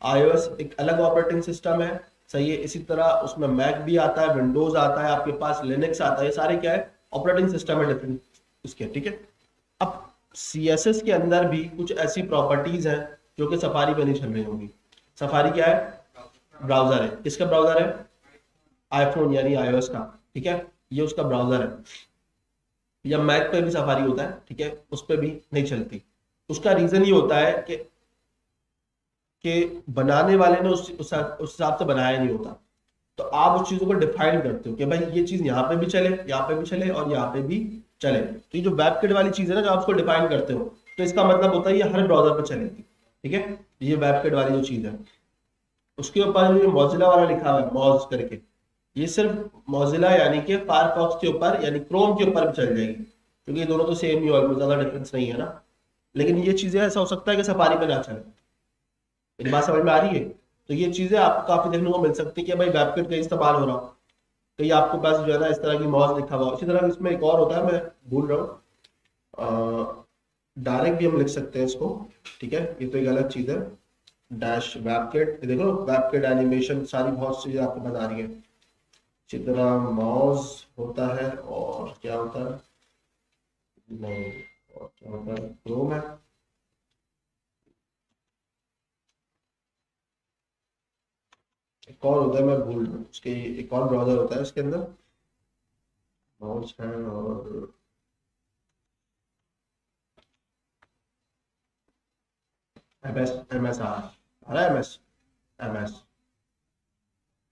iOS एक अलग ऑपरेटिंग सिस्टम है। सही है, इसी तरह उसमें मैक भी आता है, विंडोज आता है, आपके पास लिनक्स आता है, ये सारे क्या है ऑपरेटिंग सिस्टम है डिफरेंट इसके। ठीक है, अब CSS के अंदर भी कुछ ऐसी प्रॉपर्टीज हैं जो कि सफारी पे नहीं चल रही होंगी। सफारी क्या है, ब्राउजर है, किसका ब्राउजर है, आईफोन यानी iOS का। ठीक है, ये उसका ब्राउजर है, या मैक पे भी सफारी होता है। ठीक है, उस पर भी नहीं चलती। उसका रीजन ये होता है कि बनाने वाले ने उस हिसाब से बनाया नहीं होता। तो आप उस चीजों को डिफाइन करते हो कि भाई ये चीज यहाँ पे भी चले, यहाँ पे भी चले और यहाँ पे भी चले। तो ये जो वेबकिट वाली चीज है ना, जो आप उसको डिफाइन करते हो, तो इसका मतलब होता है ये हर ब्राउजर पर चलेगी, ठीक है। ये वेबकिट वाली जो चीज है, उसके ऊपर जो मोजिला वाला लिखा हुआ है मॉज करके, ये सिर्फ मोजिला यानी कि फायरफॉक्स के ऊपर यानी क्रोम के ऊपर भी चल जाएगी, क्योंकि ये दोनों तो सेम ही और ज्यादा डिफरेंस नहीं है ना। लेकिन ये चीजें ऐसा हो सकता है कि सफारी पे ना चले। मेरी बात समझ में आ रही है? तो ये चीजें आपको काफी देखने को मिल सकती है कि भाई वेबकिट का इस्तेमाल हो रहा हो, कहीं आपके पास जो है ना इस तरह की मॉज लिखा हुआ। इसी तरह इसमें एक और होता है, मैं भूल रहा हूँ, डायरेक्ट भी हम लिख सकते हैं इसको, ठीक है। ये तो एक अलग चीज है, डैश वेबकिट, देखो वेबकिट एनिमेशन सारी बहुत चीजें आपको बता रही है। इसी तरह मॉज होता है, और क्या होता है, नहीं, और क्या होता है, क्रोम है, एक और होता है मैं भूल रहा हूँ उसके, एक और ब्राउजर होता है उसके अंदर मॉज है, और एमएस, एमएस आ रहा है, एमएस, एमएस,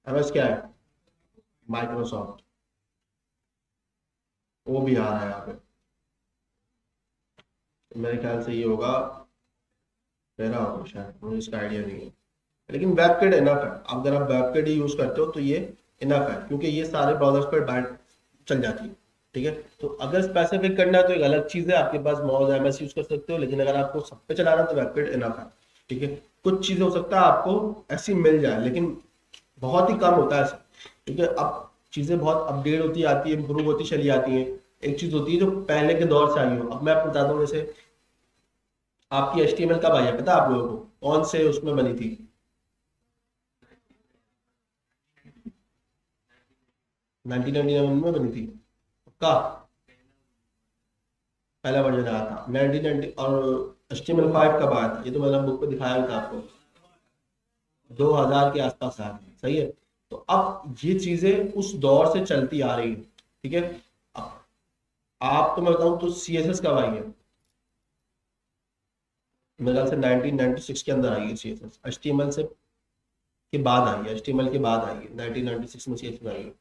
एमएस क्या है, माइक्रोसॉफ्ट, वो भी आ रहा है यहाँ पे। तो मेरे ख्याल से ये होगा, मेरा होगा शायद, मुझे इसका आइडिया नहीं है। लेकिन वेबकिट इनफ है, अब अगर आप वेबकिट ही यूज करते हो तो ये इनफ है, क्योंकि ये सारे ब्राउजर्स पर बैठ चल जाती है, ठीक है। तो अगर स्पेसिफिक करना है तो एक अलग चीज है, आपके पास मॉज एमएस यूज कर सकते हो, लेकिन अगर आपको सब पे चलाना है तो वेबकिट इनफ है, ठीक है। कुछ चीजें हो सकता है आपको ऐसी मिल जाए, लेकिन बहुत ही कम होता है ऐसा, क्योंकि अब चीजें बहुत अपडेट होती आती है, इंप्रूव होती चली जाती है। एक चीज होती है जो पहले के दौर से आई हो, अब मैं आपको बताता हूँ, जैसे आपकी HTML कब आई है पता है आप लोगों को, कौन से उसमें बनी थी? 1999 में बनी थी का पहला वर्जन आया था 1990, और HTML5 कब आया था, ये तो मैंने बुक पे दिखाया भी था आपको, 2000 के आसपास आया था, सही है। तो अब ये चीजें उस दौर से चलती आ रही है, ठीक है। अब आप तो मैं बताऊं तो CSS कब आई है, मेरे ख्याल से 1996 के अंदर आई है CSS, HTML से के बाद आई है, HTML के बाद आई है, 1996 में CSS आई है,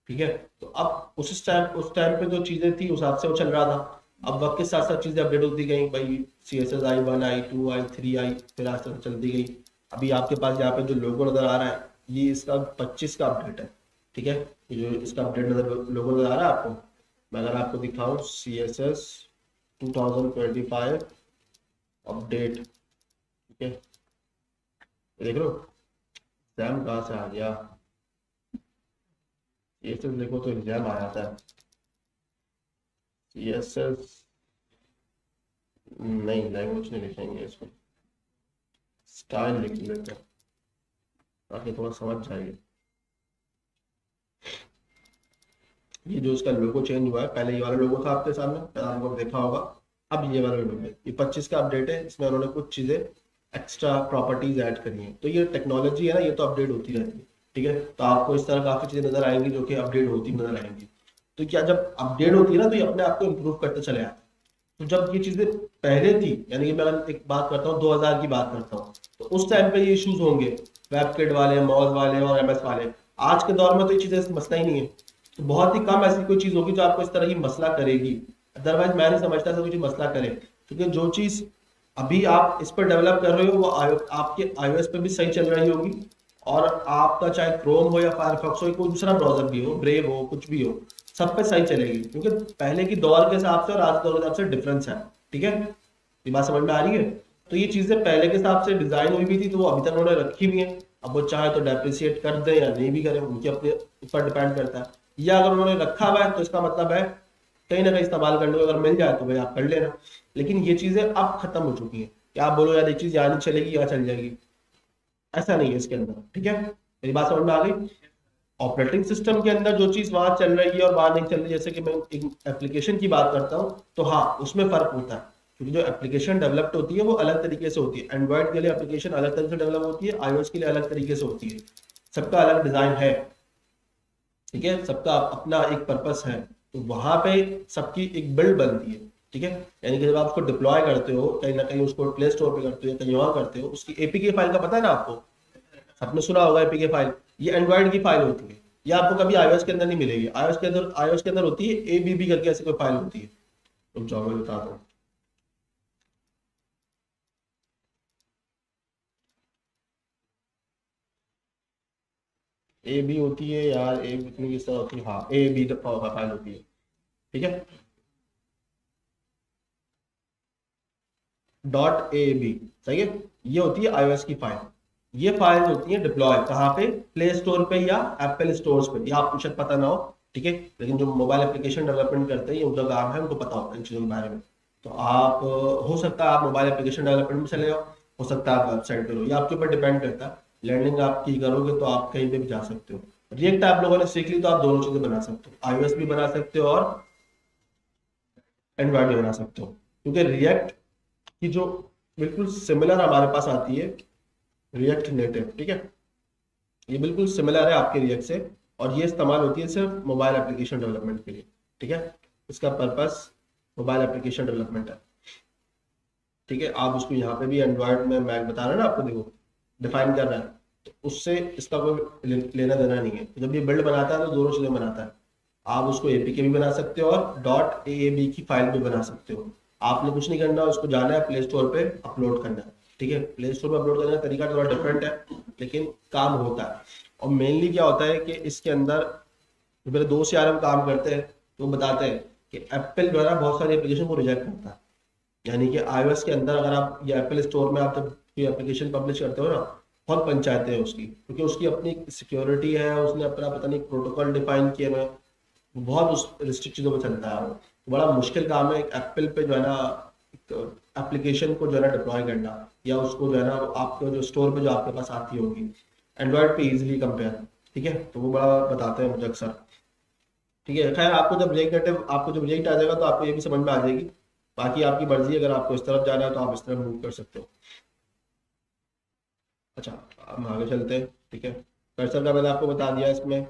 ठीक है। तो अब उस टाइम पे जो चीजें थी उस हिसाब से वो चल रहा था। अब वक्त के साथ साथ चीजें अपडेट होती गई भाई, CSS आई 1 आई 2 आई 3 आई, फिर आस्ते आस्ते चलती गई। अभी आपके पास यहाँ पे जो लोगो नजर आ रहा है, ये इसका 25 का अपडेट है, ठीक है। ये जो इसका अपडेट लोगो नजर आ रहा है आपको, मैं अगर आपको दिखाऊं CSS 2025 अपडेट, ठीक है, ये देख लो एग्जाम कहाँ से आ गया, CSS देखो तो एग्जाम आ जाता है, CSS नहीं, लैंग्वेज नहीं लिखेंगे इसको, स्टाइल लिख लेते हैं ताकि थोड़ा समझ जाएगा। ये जो इसका लोगो चेंज हुआ है, पहले ये वाला लोगो था आपके सामने, पहले आपको देखा होगा, अब ये वाला लोगो है, ये 25 का अपडेट है, इसमें उन्होंने कुछ चीजें एक्स्ट्रा प्रॉपर्टीज ऐड करी हैं। तो ये टेक्नोलॉजी है ना, ये तो अपडेट होती रहती है, ठीक है। तो आपको इस तरह काफी चीजें नजर आएंगी जो कि अपडेट होती नजर आएंगी। तो क्या जब अपडेट होती है ना, तो ये अपने आप को इम्प्रूव करते चले आते हैं। तो जब ये चीजें पहले थी, यानी कि मैं अगर एक बात करता हूँ 2000 की बात करता हूँ, तो उस टाइम पे ये इश्यूज होंगे, वेबकिट वाले, मॉज वाले और एमएस वाले। आज के दौर में तो ये चीजें मसला ही नहीं है, तो बहुत ही कम ऐसी कोई चीज होगी जो आपको इस तरह की मसला करेगी। अदरवाइज मैं नहीं समझता ऐसा कोई मसला करे, क्योंकि जो चीज अभी आप इस पर डेवलप कर रहे हो वो आपके iOS पे भी सही चल रही होगी, और आपका चाहे क्रोम हो या फायरफॉक्स हो, कोई दूसरा ब्राउजर भी हो, ब्रेव हो, कुछ भी हो, सब पे सही चलेगी, क्योंकि पहले की दौर के हिसाब से और आज के दौर के हिसाब से डिफरेंस है, ठीक है। ये बात समझ में आ रही है? तो ये चीजें पहले के हिसाब से डिजाइन हुई भी थी, तो वो अभी तक उन्होंने रखी हुई है। अब वो चाहे तो डेप्रिसिएट कर दे या नहीं भी करे, उनके अपने ऊपर डिपेंड करता है। या अगर उन्होंने रखा हुआ है तो इसका मतलब है कहीं ना कहीं इस्तेमाल करने को अगर मिल जाए तो भाई आप कर लेना। लेकिन ये चीजें अब खत्म हो चुकी हैं कि आप बोलो यार ये चीज यहाँ नहीं चलेगी, यहाँ चल जाएगी, ऐसा नहीं है इसके अंदर, ठीक है। मेरी बात समझ में आ गई? ऑपरेटिंग सिस्टम के अंदर जो चीज वहां चल रही है और वहां नहीं चल रही, जैसे कि मैं एक एप्लीकेशन की बात करता हूँ, तो हाँ उसमें फर्क होता है, क्योंकि जो एप्लीकेशन डेवलप्ड होती है वो अलग तरीके से होती है। एंड्रॉइड के लिए एप्लीकेशन अलग तरीके से डेवलप होती है, iOS के लिए अलग तरीके से होती है, सबका अलग डिजाइन है, ठीक है, सबका अपना एक पर्पस है। तो वहां पे सबकी एक बिल्ड बनती है, ठीक है। यानी कि जब आप उसको डिप्लॉय करते हो कहीं ना कहीं, उसको प्ले स्टोर पे करते हो या कहीं और करते हो, उसकी एपीके फाइल का पता है ना आपको, आपने सुना होगा एपीके फाइल, ये एंड्रॉइड की फाइल होती है, ये आपको कभी iOS के अंदर नहीं मिलेगी। iOS के अंदर होती है ABB करके, ऐसी कोई फाइल होती है, रुक जाओ मैं बताता हूँ। ए बी होती है यार, ए इतनी किस तरह होती है, हाँ ए बी फाइल होती है, ठीक है। डॉट ए बी, सही है, ये होती है iOS की फाइल। ये फाइल होती है डिप्लॉय कहाँ पे, प्ले स्टोर पे या एप्पल स्टोर्स पे, या आपको शायद पता ना हो, ठीक है, लेकिन जो मोबाइल एप्लीकेशन डेवलपमेंट करते हैं ये उनका काम है, उनको पता होता है इन चीज़ों के बारे में। तो आप हो सकता है आप मोबाइल एप्लीकेशन डेवलपमेंट में चले जाओ, हो सकता है आप वेबसाइट पे हो, ये आपके ऊपर डिपेंड करता है। लर्निंग आप की करोगे तो आप कहीं पे भी जा सकते हो। रिएक्ट आप लोगों ने सीख ली तो आप दोनों चीज़ें बना सकते हो, iOS भी बना सकते हो और एंड्रॉइड भी बना सकते हो, क्योंकि रिएक्ट की जो बिल्कुल सिमिलर हमारे पास आती है, रिएक्ट नेटिव, ठीक है, ये बिल्कुल सिमिलर है आपके रिएक्ट से, और ये इस्तेमाल होती है सिर्फ मोबाइल एप्लीकेशन डेवलपमेंट के लिए, ठीक है। इसका पर्पस मोबाइल एप्लीकेशन डेवलपमेंट है, ठीक है। आप उसको यहाँ पे भी एंड्रॉयड में मैक बता रहे हैं ना आपको, देखो डिफाइन कर रहा है, तो उससे इसका कोई लेना देना नहीं है। तो जब ये बिल्ड बनाता है तो दोनों चीज़ें बनाता है, आप उसको एपीके भी बना सकते हो और डॉट एएबी की फाइल भी बना सकते हो। आपने कुछ नहीं करना, उसको जाना है प्ले स्टोर पे अपलोड करना है, ठीक है। प्ले स्टोर पे अपलोड करने का तरीका थोड़ा डिफरेंट है, लेकिन काम होता है। और मेनली क्या होता है कि इसके अंदर जो मेरे दोस्त यार हम काम करते हैं तो वो बताते हैं कि एप्पल जो है ना बहुत सारी एप्लीकेशन को रिजेक्ट करता है। यानी कि iOS के अंदर अगर आप या एप्पल स्टोर में आप जब कोई एप्लीकेशन पब्लिश करते हो ना, बहुत पंचायतें हैं उसकी, क्योंकि उसकी अपनी सिक्योरिटी है, उसने अपना पता नहीं प्रोटोकॉल डिफाइन किए हुए हैं, वो बहुत उस रिस्ट्रिक्ट चीज़ों पर चलता है वो। तो बड़ा मुश्किल काम है एप्पल पे जो है ना एप्लीकेशन को जो है ना डिप्लॉय करना, या उसको जो है ना आपके जो स्टोर पे जो आपके पास आती होगी एंड्रॉयड पे इजीली कंपेयर, ठीक है। तो वो बड़ा बताते हैं मुझे अक्सर, ठीक है। खैर आपको जब रिएक्ट आ जाएगा तो आपको ये भी समझ में आ जाएगी। बाकी आपकी मर्जी है, अगर आपको इस तरफ जाना है तो आप इस तरफ मूव कर सकते हो। अच्छा, हम आगे चलते हैं, ठीक है। कर्सर का मैंने आपको बता दिया, इसमें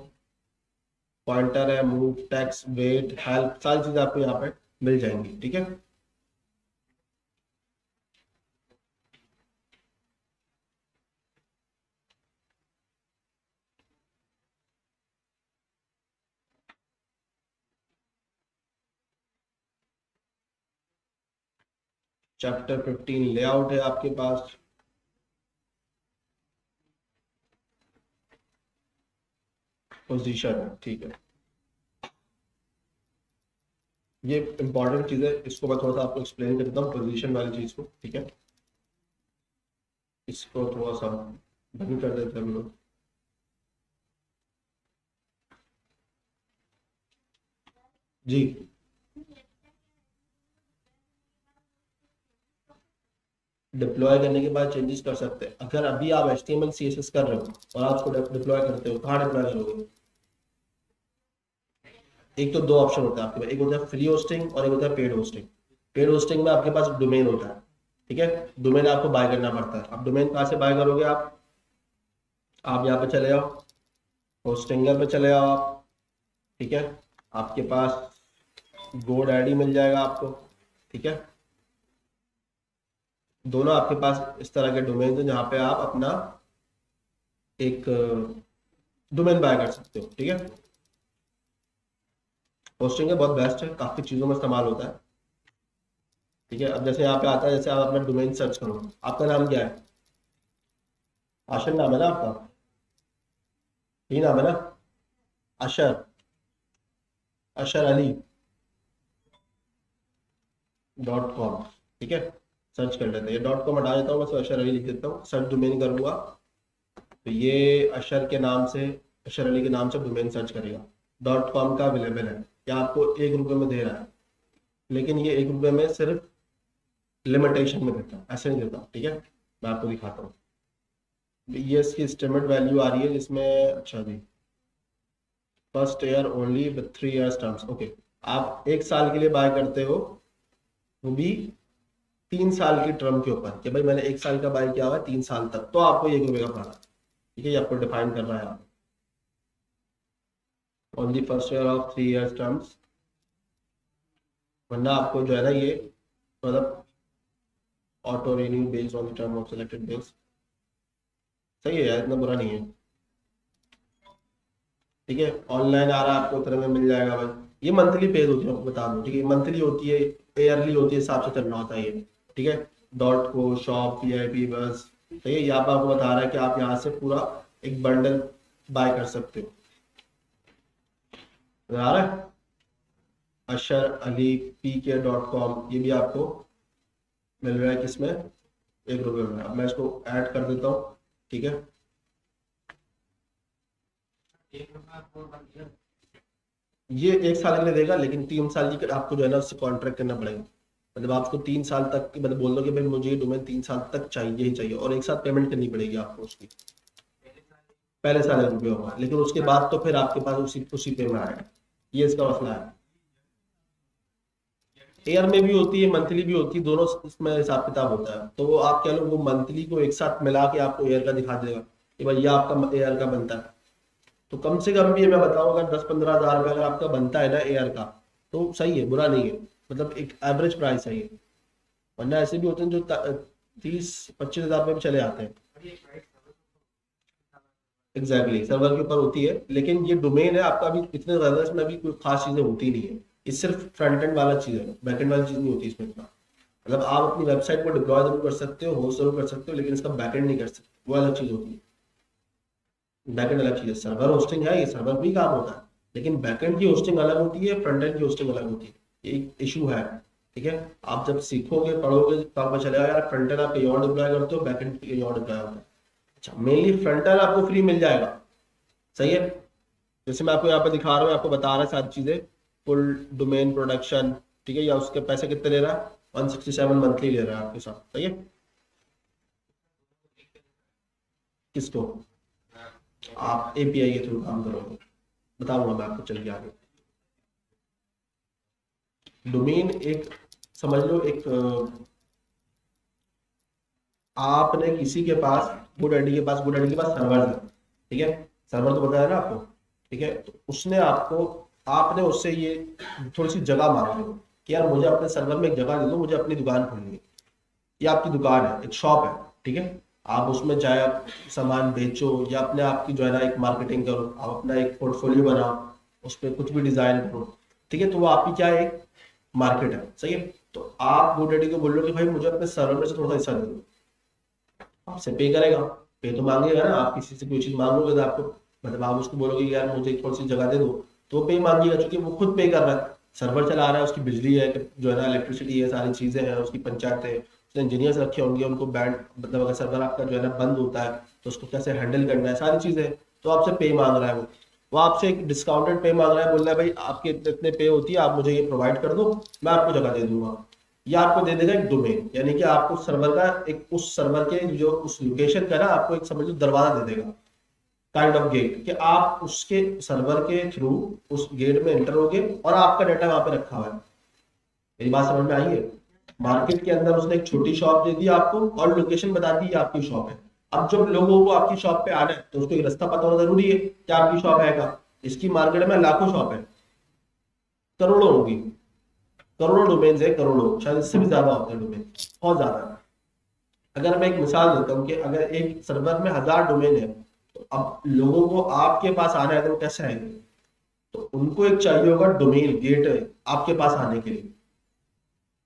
पॉइंटर है, मूव, टेक्स्ट, वेट, हेल्प, सारी चीज़ें आपको यहाँ पे मिल जाएंगी, ठीक है। चैप्टर 15 लेआउट है आपके पास। पोजीशन है, ठीक है। ये इंपॉर्टेंट चीज़ है, इसको मैं थोड़ा सा आपको एक्सप्लेन कर देता हूँ, पोजीशन वाली चीज़ को, ठीक है। इसको थोड़ा सा बंद कर देते हैं हम लोग। जी, डिप्लॉय करने के बाद चेंजेस कर सकते हैं। अगर अभी आप HTML CSS कर रहे हो और आप उसको डिप्लॉय करते हो, कहाँ डिप्लॉय करोगे? एक तो दो ऑप्शन होता है आपके पास, एक होता है फ्री होस्टिंग और एक होता है पेड होस्टिंग। पेड होस्टिंग में आपके पास डोमेन होता है, ठीक है। डोमेन आपको बाय करना पड़ता है। अब डोमेन कहाँ से बाय करोगे आप यहाँ पे चले जाओ, होस्टिंगर पे चले जाओ आप, ठीक है। आपके पास GoDaddy मिल जाएगा आपको, ठीक है। दोनों आपके पास इस तरह के डोमेन है जहाँ पे आप अपना एक डोमेन बाय कर सकते हो, ठीक है। होस्टिंग है बहुत बेस्ट है, काफ़ी चीज़ों में इस्तेमाल होता है, ठीक है। अब जैसे यहाँ पे आता है, जैसे आप अपना डोमेन सर्च करो, आपका नाम क्या है? आशर नाम है ना आपका? यही नाम है ना? अशर, अशर अली .com, ठीक है। सर्च कर लेते हैं, ये .com हटा देता हूँ, बस अशर अली लिख देता हूँ, सर्च डोमेन करूँगा तो ये अशर के नाम से, अशर अली के नाम से डोमेन सर्च करेगा। .com का अवेलेबल है, या आपको ₹1 में दे रहा है, लेकिन ये ₹1 में सिर्फ लिमिटेशन में देता है, ऐसे नहीं देता, ठीक है। मैं आपको दिखाता हूँ, ये इसकी एस्टिमेट वैल्यू आ रही है जिसमें, अच्छा जी, first year only with 3 years terms, okay. आप 1 साल के लिए बाय करते हो, वो भी 3 साल की टर्म के ऊपर, कि भाई मैंने 1 साल का बाय किया हुआ है 3 साल तक, तो आपको ₹1 का पड़ा, ठीक है। ये आपको डिफाइन कर रहा है आप on the first year of 3 years terms, वरना आपको जो है ना ये मतलब auto renew based on the term of selected base, सही है यार, इतना बुरा नहीं है, ठीक है। ऑनलाइन आ रहा है आपको, उतने में मिल जाएगा भाई। ये मंथली पेज होती है, आपको बता दूं, ठीक है। मंथली होती है, ईयरली होती है, हिसाब से चलना होता है ये, ठीक है। डॉट को शॉप VIP बस, ठीक है। यहाँ पर आपको बता रहा है कि आप यहाँ से पूरा एक बंडल बाय कर सकते हो। आ रहा है asharalipk.com, ये भी आपको मिल रहा है किसमें, 1 रुपये में। अब मैं इसको ऐड कर देता हूँ, ठीक है। ये 1 साल के लिए देगा, लेकिन 3 साल की आपको जो है ना उससे कॉन्ट्रैक्ट करना पड़ेगा। मतलब आपको 3 साल तक मतलब बोल दो कि भाई मुझे ये डोमेन 3 साल तक चाहिए ही चाहिए, और एक साथ पेमेंट करनी पड़ेगी आपको उसकी। पहले साल 1 रुपये होगा, लेकिन उसके बाद तो फिर आपके पास उसी उसी पे में आएगा। ये इसका मसला है। ईयर में भी होती है, मंथली भी होती है, दोनों इसमें हिसाब किताब होता है। तो वो आप कह लो वो मंथली को एक साथ मिला के आपको ईयर का दिखा देगा कि भाई ये आपका ईयर का बनता है। तो कम से कम भी मैं बताऊं, अगर 10-15 हज़ार रुपये अगर आपका बनता है ना ईयर का, तो सही है, बुरा नहीं है। मतलब एक एवरेज प्राइस है ये। वरना ऐसे भी होते हैं जो 30-25 हज़ार रुपये में चले आते हैं। एग्जैक्टली, सर्वर के ऊपर होती है, लेकिन ये डोमेन है आपका अभी इतने ज्यादा, इसमें अभी कोई खास चीजें होती नहीं है। ये सिर्फ फ्रंट एंड वाला चीज है, बैक एंड वाली चीज नहीं होती इसमें इतना। मतलब आप अपनी वेबसाइट को डिप्लॉय जरूर कर सकते हो, होस्ट जरूर कर सकते हो, लेकिन इसका बैक एंड नहीं कर सकते, वो अलग चीज होती है। बैक एंड अलग चीज है, सर्वर होस्टिंग है, ये सर्वर भी काम होता है, लेकिन बैक एंड की होस्टिंग अलग होती है, फ्रंट एंड की होस्टिंग अलग होती है। ये एक इशू है, ठीक है। आप जब सीखोगे पढ़ोगे तो आपको चलेगा यार फ्रंट एंड आप कहीं और डिप्लॉय करते हो, बैक एंड कहीं और डिप्लॉय होता है। अच्छा, मेनली फ्रंट एंड आपको फ्री मिल जाएगा, सही है। जैसे मैं आपको यहाँ पे दिखा रहा हूँ, आपको बता रहा है सारी चीजें, फुल डोमेन प्रोडक्शन, ठीक है। या उसके पैसे कितने ले रहा है, 167 मंथली ले रहा है आपके साथ, सही है। किसको, आप एपीआई के थ्रू काम करोगे, बताऊंगा मैं आपको चल के आगे। डोमेन एक, समझ लो एक आपने किसी के पास, GoDaddy के पास, GoDaddy के पास सर्वर है, ठीक है। सर्वर तो बताया ना आपको, ठीक है। तो उसने आपको, आपने उससे ये थोड़ी सी जगह मांगी हो कि यार मुझे अपने सर्वर में एक जगह दे दो, मुझे अपनी दुकान खोलनी है। ये आपकी दुकान है, एक शॉप है, ठीक है। आप उसमें चाहे आप सामान बेचो या अपने आप की जो है ना एक मार्केटिंग करो, आप अपना एक पोर्टफोलियो बनाओ, उस पर कुछ भी डिजाइन करो, ठीक है। तो वो आपकी क्या है, एक मार्केट है, सही है। तो आप GoDaddy को बोल लो कि भाई मुझे अपने सर्वर में से थोड़ा सा हिस्सा दे दो, आपसे पे करेगा। पे तो मांगेगा ना, आप किसी से कोई चीज मांगोगे तो आपको, मतलब आप उसको बोलोगे कि यार मुझे थोड़ी सी जगह दे दो, तो वो पे मांगेगा, क्योंकि वो खुद पे कर रहा है, सर्वर चला रहा है, उसकी बिजली है जो है ना, इलेक्ट्रिसिटी है, सारी चीजें हैं, उसकी पंचायतें, उसने इंजीनियर्स रखे होंगे, उनको बैंड, मतलब अगर सर्वर आपका जो है ना बंद होता है तो उसको कैसे हैंडल करना है, सारी चीजें। तो आपसे पे मांग रहा है वो आपसे एक डिस्काउंटेड पे मांग रहा है, बोल रहा है भाई आपके इतने इतने पे होती है, आप मुझे ये प्रोवाइड कर दो, मैं आपको जगह दे दूंगा। ये आपको दे देगा एक डोमेन, यानी कि आपको सर्वर का एक, उस सर्वर के जो उस लोकेशन का ना आपको एक समझ लो दरवाजा दे देगा, काइंड ऑफ गेट, कि आप उसके सर्वर के थ्रू उस गेट में एंटर होगे और आपका डाटा वहां पे रखा हुआ है। मेरी बात समझ में आई है। मार्केट के अंदर उसने एक छोटी शॉप दे दी आपको और लोकेशन बता दी ये आपकी शॉप है। अब जब लोगों को आपकी शॉप पे आना है तो उसको एक रास्ता पता होना जरूरी है कि आपकी शॉप है का। इसकी मार्केट में लाखों शॉप है, करोड़ों होगी, करोड़ों डोमेन्स है, करोड़ों, शायद इससे भी ज्यादा होते हैं डोमेन, बहुत ज्यादा। अगर मैं एक मिसाल देता हूँ कि अगर एक सर्वर में 1000 डोमेन है, तो अब लोगों को आपके पास आना है तो वो कैसे आएंगे, तो उनको एक चाहिए होगा डोमेन गेट आपके पास आने के लिए।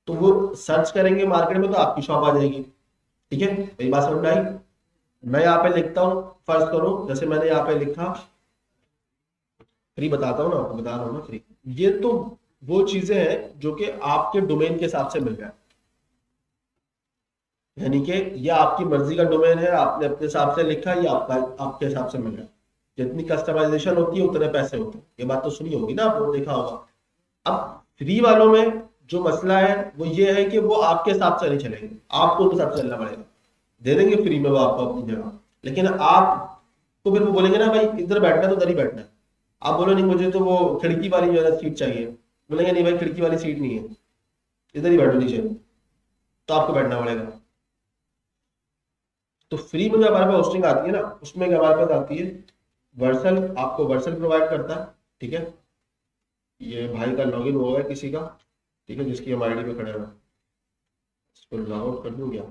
तो वो सर्च करेंगे मार्केट में तो आपकी शॉप आ जाएगी, ठीक है। मेरी बात समझ में आई। मैं यहाँ पे लिखता हूँ, फर्ज करो जैसे मैंने यहाँ पे लिखा फ्री, बताता हूँ ना आपको, बता रहा हूँ ना फ्री। ये तो वो चीजें हैं जो कि आपके डोमेन के हिसाब से मिल रहा है, यानी कि ये आपकी मर्जी का डोमेन है, आपने अपने हिसाब से लिखा, ये आपका आपके हिसाब से मिल रहा है। जितनी कस्टमाइजेशन होती है उतने पैसे होते हैं, ये बात तो सुनी होगी ना, आपने देखा होगा। अब फ्री वालों में जो मसला है वो ये है कि वो आपके हिसाब से नहीं चलेंगे, आपको उनके हिसाब से चलना पड़ेगा। दे देंगे फ्री में वो आपको अपनी जगह, लेकिन आप तो फिर वो बोलेंगे ना भाई इधर बैठना है तो उधर ही बैठना है। आप बोलो नहीं मुझे तो वो खिड़की वाली जो है सीट चाहिए, बोलेंगे नहीं भाई खिड़की वाली सीट नहीं है, इधर ही बैठो नीचे, तो आपको बैठना पड़ेगा। तो फ्री में जो हमारे पास होस्टिंग आती है ना, उसमें हमारे पास आती है वर्सल, आपको वर्सल प्रोवाइड करता है, ठीक है। ये भाई का लॉगिन हुआ है किसी का, ठीक है, जिसकी हम आईडी पे खड़े हुए हैं, इसको लॉग आउट कर दूं क्या।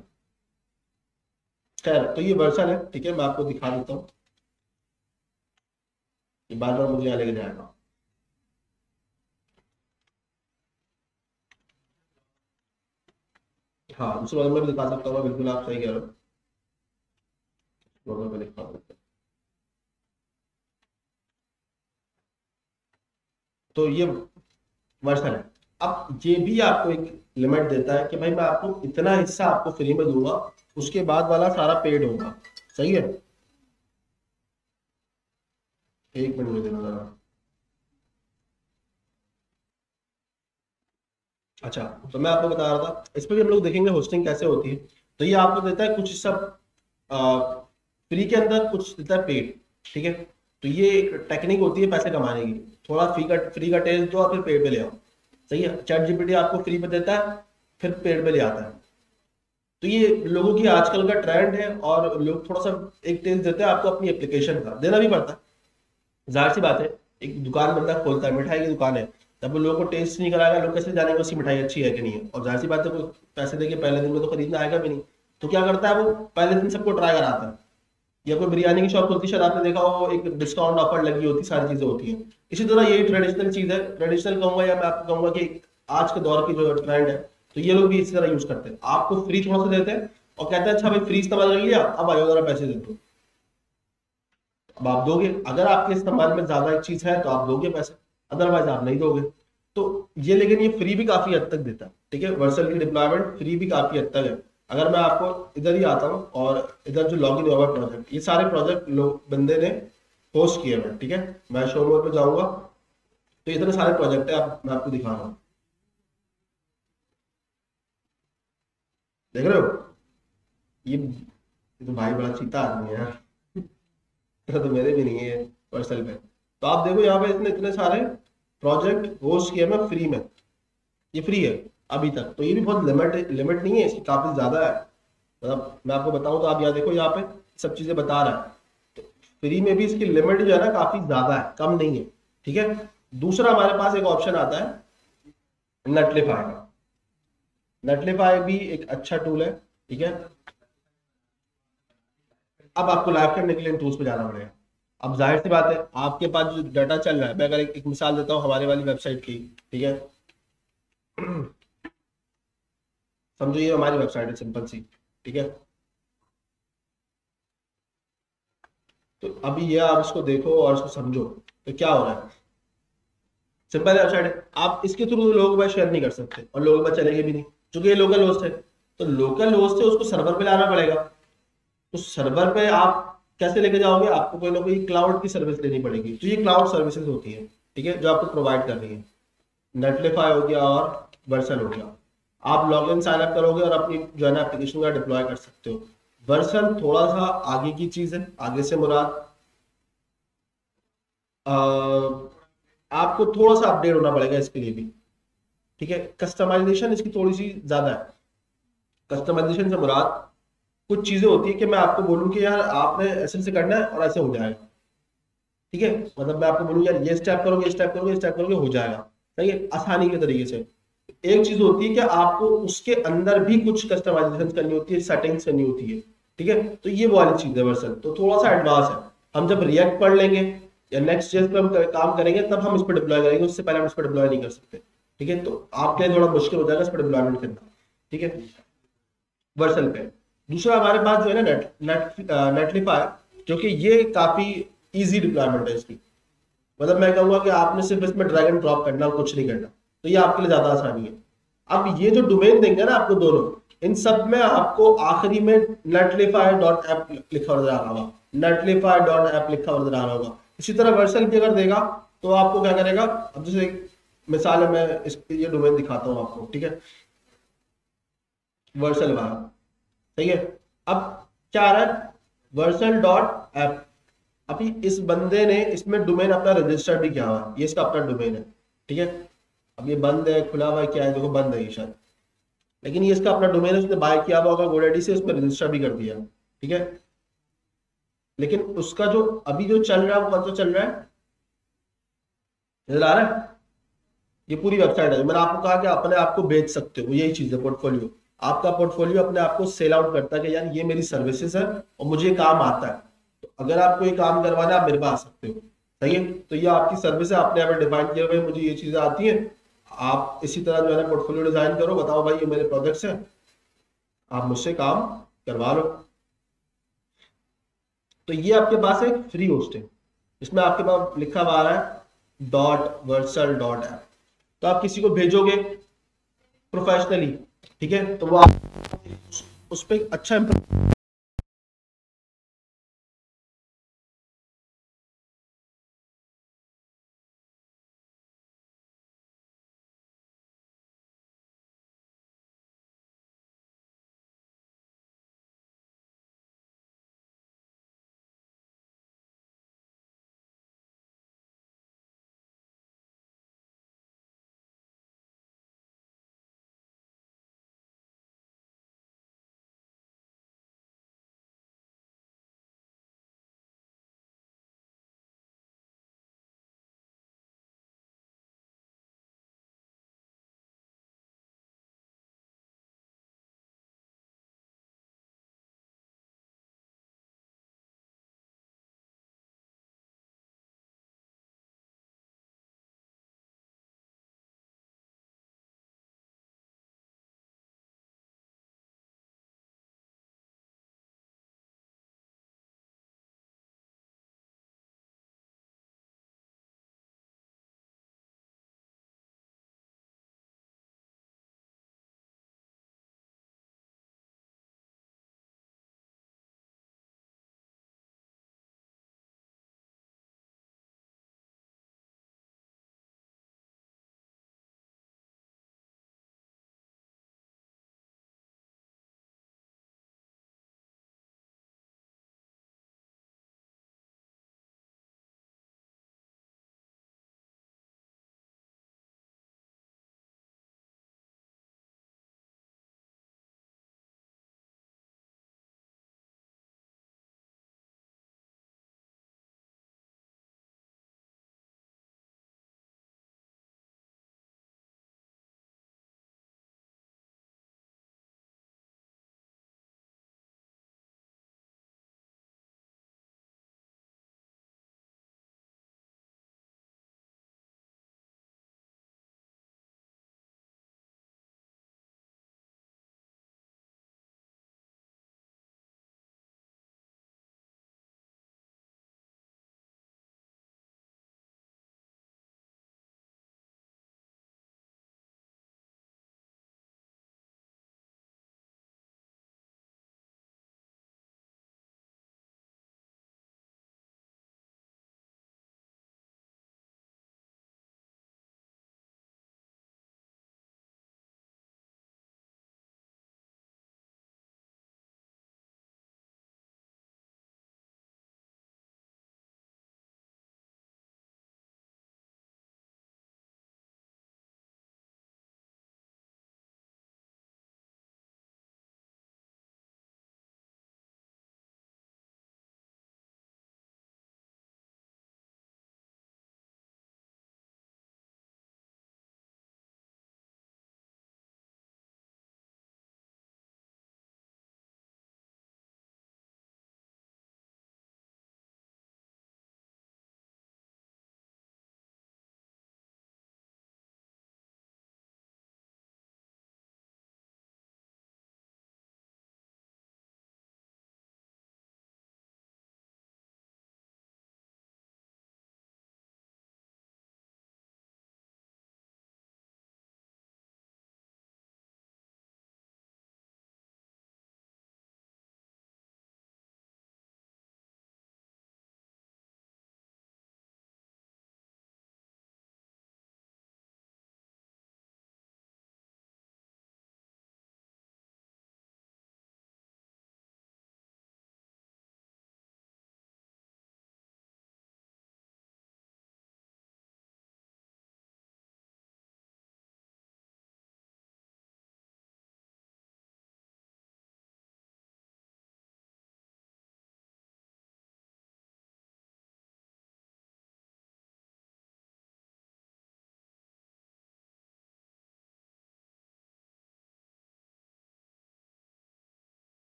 खैर, तो ये वर्सल है, ठीक है, मैं आपको दिखा देता हूँ, ये बार बार मुझे यहाँ लेके जाएगा। हाँ, दूसरे वाले में भी दिखा सकता हूँ, बिल्कुल आप सही कह रहे हो, दोनों में दिखा सकता हूँ। तो ये वर्सल है। अब ये भी आपको एक लिमिट देता है कि भाई मैं आपको इतना हिस्सा आपको फ्री में दूंगा, उसके बाद वाला सारा पेड होगा। सही है, एक मिनट में देना जरा। अच्छा, तो मैं आपको बता रहा था, इस पर भी हम लोग देखेंगे होस्टिंग कैसे होती है। तो ये आपको देता है कुछ सब फ्री के अंदर, कुछ देता है पेड। ठीक है, तो ये एक टेक्निक होती है पैसे कमाने की। थोड़ा फ्री का टेस्ट दो और फिर पेड पे ले आओ। सही है, चैट जीपीटी आपको फ्री पे देता है, फिर पेड पे ले आता है। तो ये लोगों की आजकल का ट्रेंड है, और लोग थोड़ा सा एक टेस्ट देते हैं आपको अपनी एप्लीकेशन का, देना भी पड़ता है, जाहिर सी बात है। एक दुकान बंदा खोलता है, मिठाई की दुकान है, तब वो लोगों को टेस्ट नहीं कराएगा, लोग कैसे जानेंगे उसकी मिठाई अच्छी है कि नहीं है। और जाहिर सी बात है, कोई पैसे देके पहले दिन में तो खरीदना आएगा भी नहीं। तो क्या करता है, वो पहले दिन सबको ट्राई कराता है। या कोई बिरयानी की शॉप खुलती है, शायद आपने देखा हो, एक डिस्काउंट ऑफर लगी होती, सारी चीजें होती है। इसी तरह यही ट्रेडिशनल चीज है, ट्रेडिशनल कहूंगा, या मैं आपको कहूंगा कि आज के दौर की जो ट्रेंड है, तो ये लोग भी इसी तरह यूज करते हैं। आपको फ्री थोड़ा सा देते हैं और कहते हैं अच्छा भाई फ्री इस्तेमाल कर लिया, अब आयो जरा पैसे दे दो। अब आप दोगे, अगर आपके इस्तेमाल में ज्यादा एक चीज है तो आप दोगे पैसे, अदरवाइज आप नहीं दोगे। तो ये, लेकिन ये फ्री भी काफी हद तक देता है। ठीक है, वर्सल की डिप्लॉयमेंट फ्री भी काफी हद तक है। अगर मैं आपको इधर ही आता हूँ और इधर जो लॉगिन हुआ प्रोजेक्ट, ये सारे प्रोजेक्ट लोग बंदे ने होस्ट किए हुए, ठीक है। मैं शो मोड पे जाऊंगा, तो इतने सारे प्रोजेक्ट है, मैं आपको दिखा रहा हूँ, देख रहे हो। ये तो भाई बड़ा चीता आदमी है यार। तो मेरे भी नहीं है पर्सनल पे। तो आप देखो यहाँ पे इतने इतने सारे प्रोजेक्ट होस्ट किए मैं फ्री में, ये फ्री है अभी तक। तो ये भी बहुत लिमिट लिमिट नहीं है इसकी, काफी ज्यादा है। मतलब मैं आपको बताऊं तो आप यहाँ देखो, यहाँ पे सब चीजें बता रहा है। तो फ्री में भी इसकी लिमिट जो है ना काफी ज्यादा है, कम नहीं है। ठीक है, दूसरा हमारे पास एक ऑप्शन आता है नेटलिफाई का। नेटलिफाई भी एक अच्छा टूल है। ठीक है, अब आपको लाइव करने के लिए टूल्स पे जाना पड़ेगा। अब जाहिर सी बात है, आपके पास जो डाटा चल रहा है, मैं अगर एक मिसाल देता हूँ हमारे वाली वेबसाइट की। ठीक है, समझो ये हमारी वेबसाइट है सिंपल सी। ठीक है, तो अभी ये आप इसको देखो और इसको समझो, तो क्या हो रहा है। सिंपल वेबसाइट है, आप इसके थ्रू लोगों में शेयर नहीं कर सकते और लोगों में चलेंगे भी नहीं, क्योंकि ये लोकल होस्ट है। तो लोकल होस्ट है, उसको सर्वर पे लाना पड़ेगा। तो सर्वर पे आप कैसे लेके जाओगे, आपको कोई ना कोई क्लाउड की सर्विस लेनी पड़ेगी। तो ये क्लाउड सर्विसेज होती है, ठीक है, जो आपको प्रोवाइड कर रही है। नेटलिफाई हो गया और वर्सल हो गया। आप लॉग इन साइन अप करोगे और अपनी जो है ना एप्लीकेशन का डिप्लॉय कर सकते हो। वर्सल थोड़ा सा आगे की चीज है, आगे से मुराद आपको थोड़ा सा अपडेट होना पड़ेगा इसके लिए भी। ठीक है, कस्टमाइजेशन इसकी थोड़ी सी ज्यादा है। कस्टमाइजेशन से मुराद कुछ चीजें होती है कि मैं आपको बोलूं कि यार आपने ऐसे ऐसे करना है और ऐसे हो जाएगा। ठीक है, मतलब मैं आपको बोलूं यार ये स्टेप करोगे, ये स्टेप करोगे, ये स्टेप करोगे, हो जाएगा। सही है, आसानी के तरीके से। एक चीज होती है कि आपको उसके अंदर भी कुछ कस्टमाइजेशन करनी होती है, सेटिंग्स करनी होती है। ठीक है, तो ये वो वाली चीज है वर्सन, तो थोड़ा सा एडवांस है। हम जब रिएक्ट पढ़ लेंगे या नेक्स्ट जेस पे हम काम करेंगे, तब हम इस पर डिप्लॉय करेंगे, उससे पहले हम इस पर डिप्लॉय नहीं कर सकते। ठीक है, तो आपके लिए थोड़ा मुश्किल हो जाएगा इस पर डिप्लॉयमेंट करना। ठीक है, वर्सल पे। दूसरा हमारे पास जो है ना नेटलिफाई, जो कि ये काफी इजी डिप्लॉयमेंट है इसकी। मतलब मैं कहूंगा कि आपने सिर्फ इसमें ड्रैग एंड ड्रॉप करना, कुछ नहीं करना। तो ये आपके लिए ज्यादा आसानी है। अब ये जो डोमेन देंगे ना आपको दोनों, इन सब में आपको आखिरी में नेटलिफाई डॉट ऐप लिखा नजर आ रहा होगा, नेटलिफाई डॉट ऐप लिखा नजर आ रहा होगा। इसी तरह वर्सल भी अगर देगा तो आपको क्या करेगा, अब जैसे एक मिसाल है, मैं इस ये डोमेन दिखाता हूँ आपको। ठीक है, वर्सल वाला, सही है। अब क्या आ रहा है, वर्सल डॉट ऐप। अभी इस बंदे ने इसमें डोमेन अपना रजिस्टर भी किया हुआ है, ये इसका अपना डोमेन है। ठीक है, अब ये बंद है, खुला हुआ है, क्या है, देखो बंद है ये शायद, लेकिन ये इसका अपना डोमेन है, उसने बाय किया हुआ होगा गोडैडी से, उसमें रजिस्टर भी कर दिया। ठीक है, लेकिन उसका जो अभी जो चल रहा है वो कौन सा चल रहा है, नजर आ रहा है। ये पूरी वेबसाइट है, मैंने आपको कहा कि अपने आप को बेच सकते हो, यही चीज है पोर्टफोलियो। आपका पोर्टफोलियो अपने आप को सेल आउट करता है कि यार ये मेरी सर्विसेज है और मुझे ये काम आता है। तो अगर आपको ये काम करवाना है, आप मेरे पास आ सकते हो। सही है, तो ये आपकी सर्विस है, आपने यहाँ पे डिफाइन किया हुआ है, मुझे ये चीजें आती हैं। आप इसी तरह जो है ना पोर्टफोलियो डिजाइन करो, बताओ भाई ये मेरे प्रोजेक्ट्स हैं, आप मुझसे काम करवा लो। तो ये आपके पास एक फ्री होस्ट है, इसमें आपके पास लिखा हुआ आ रहा है .versal.app। तो आप किसी को भेजोगे प्रोफेशनली, ठीक है, तो वो आप उस पर अच्छा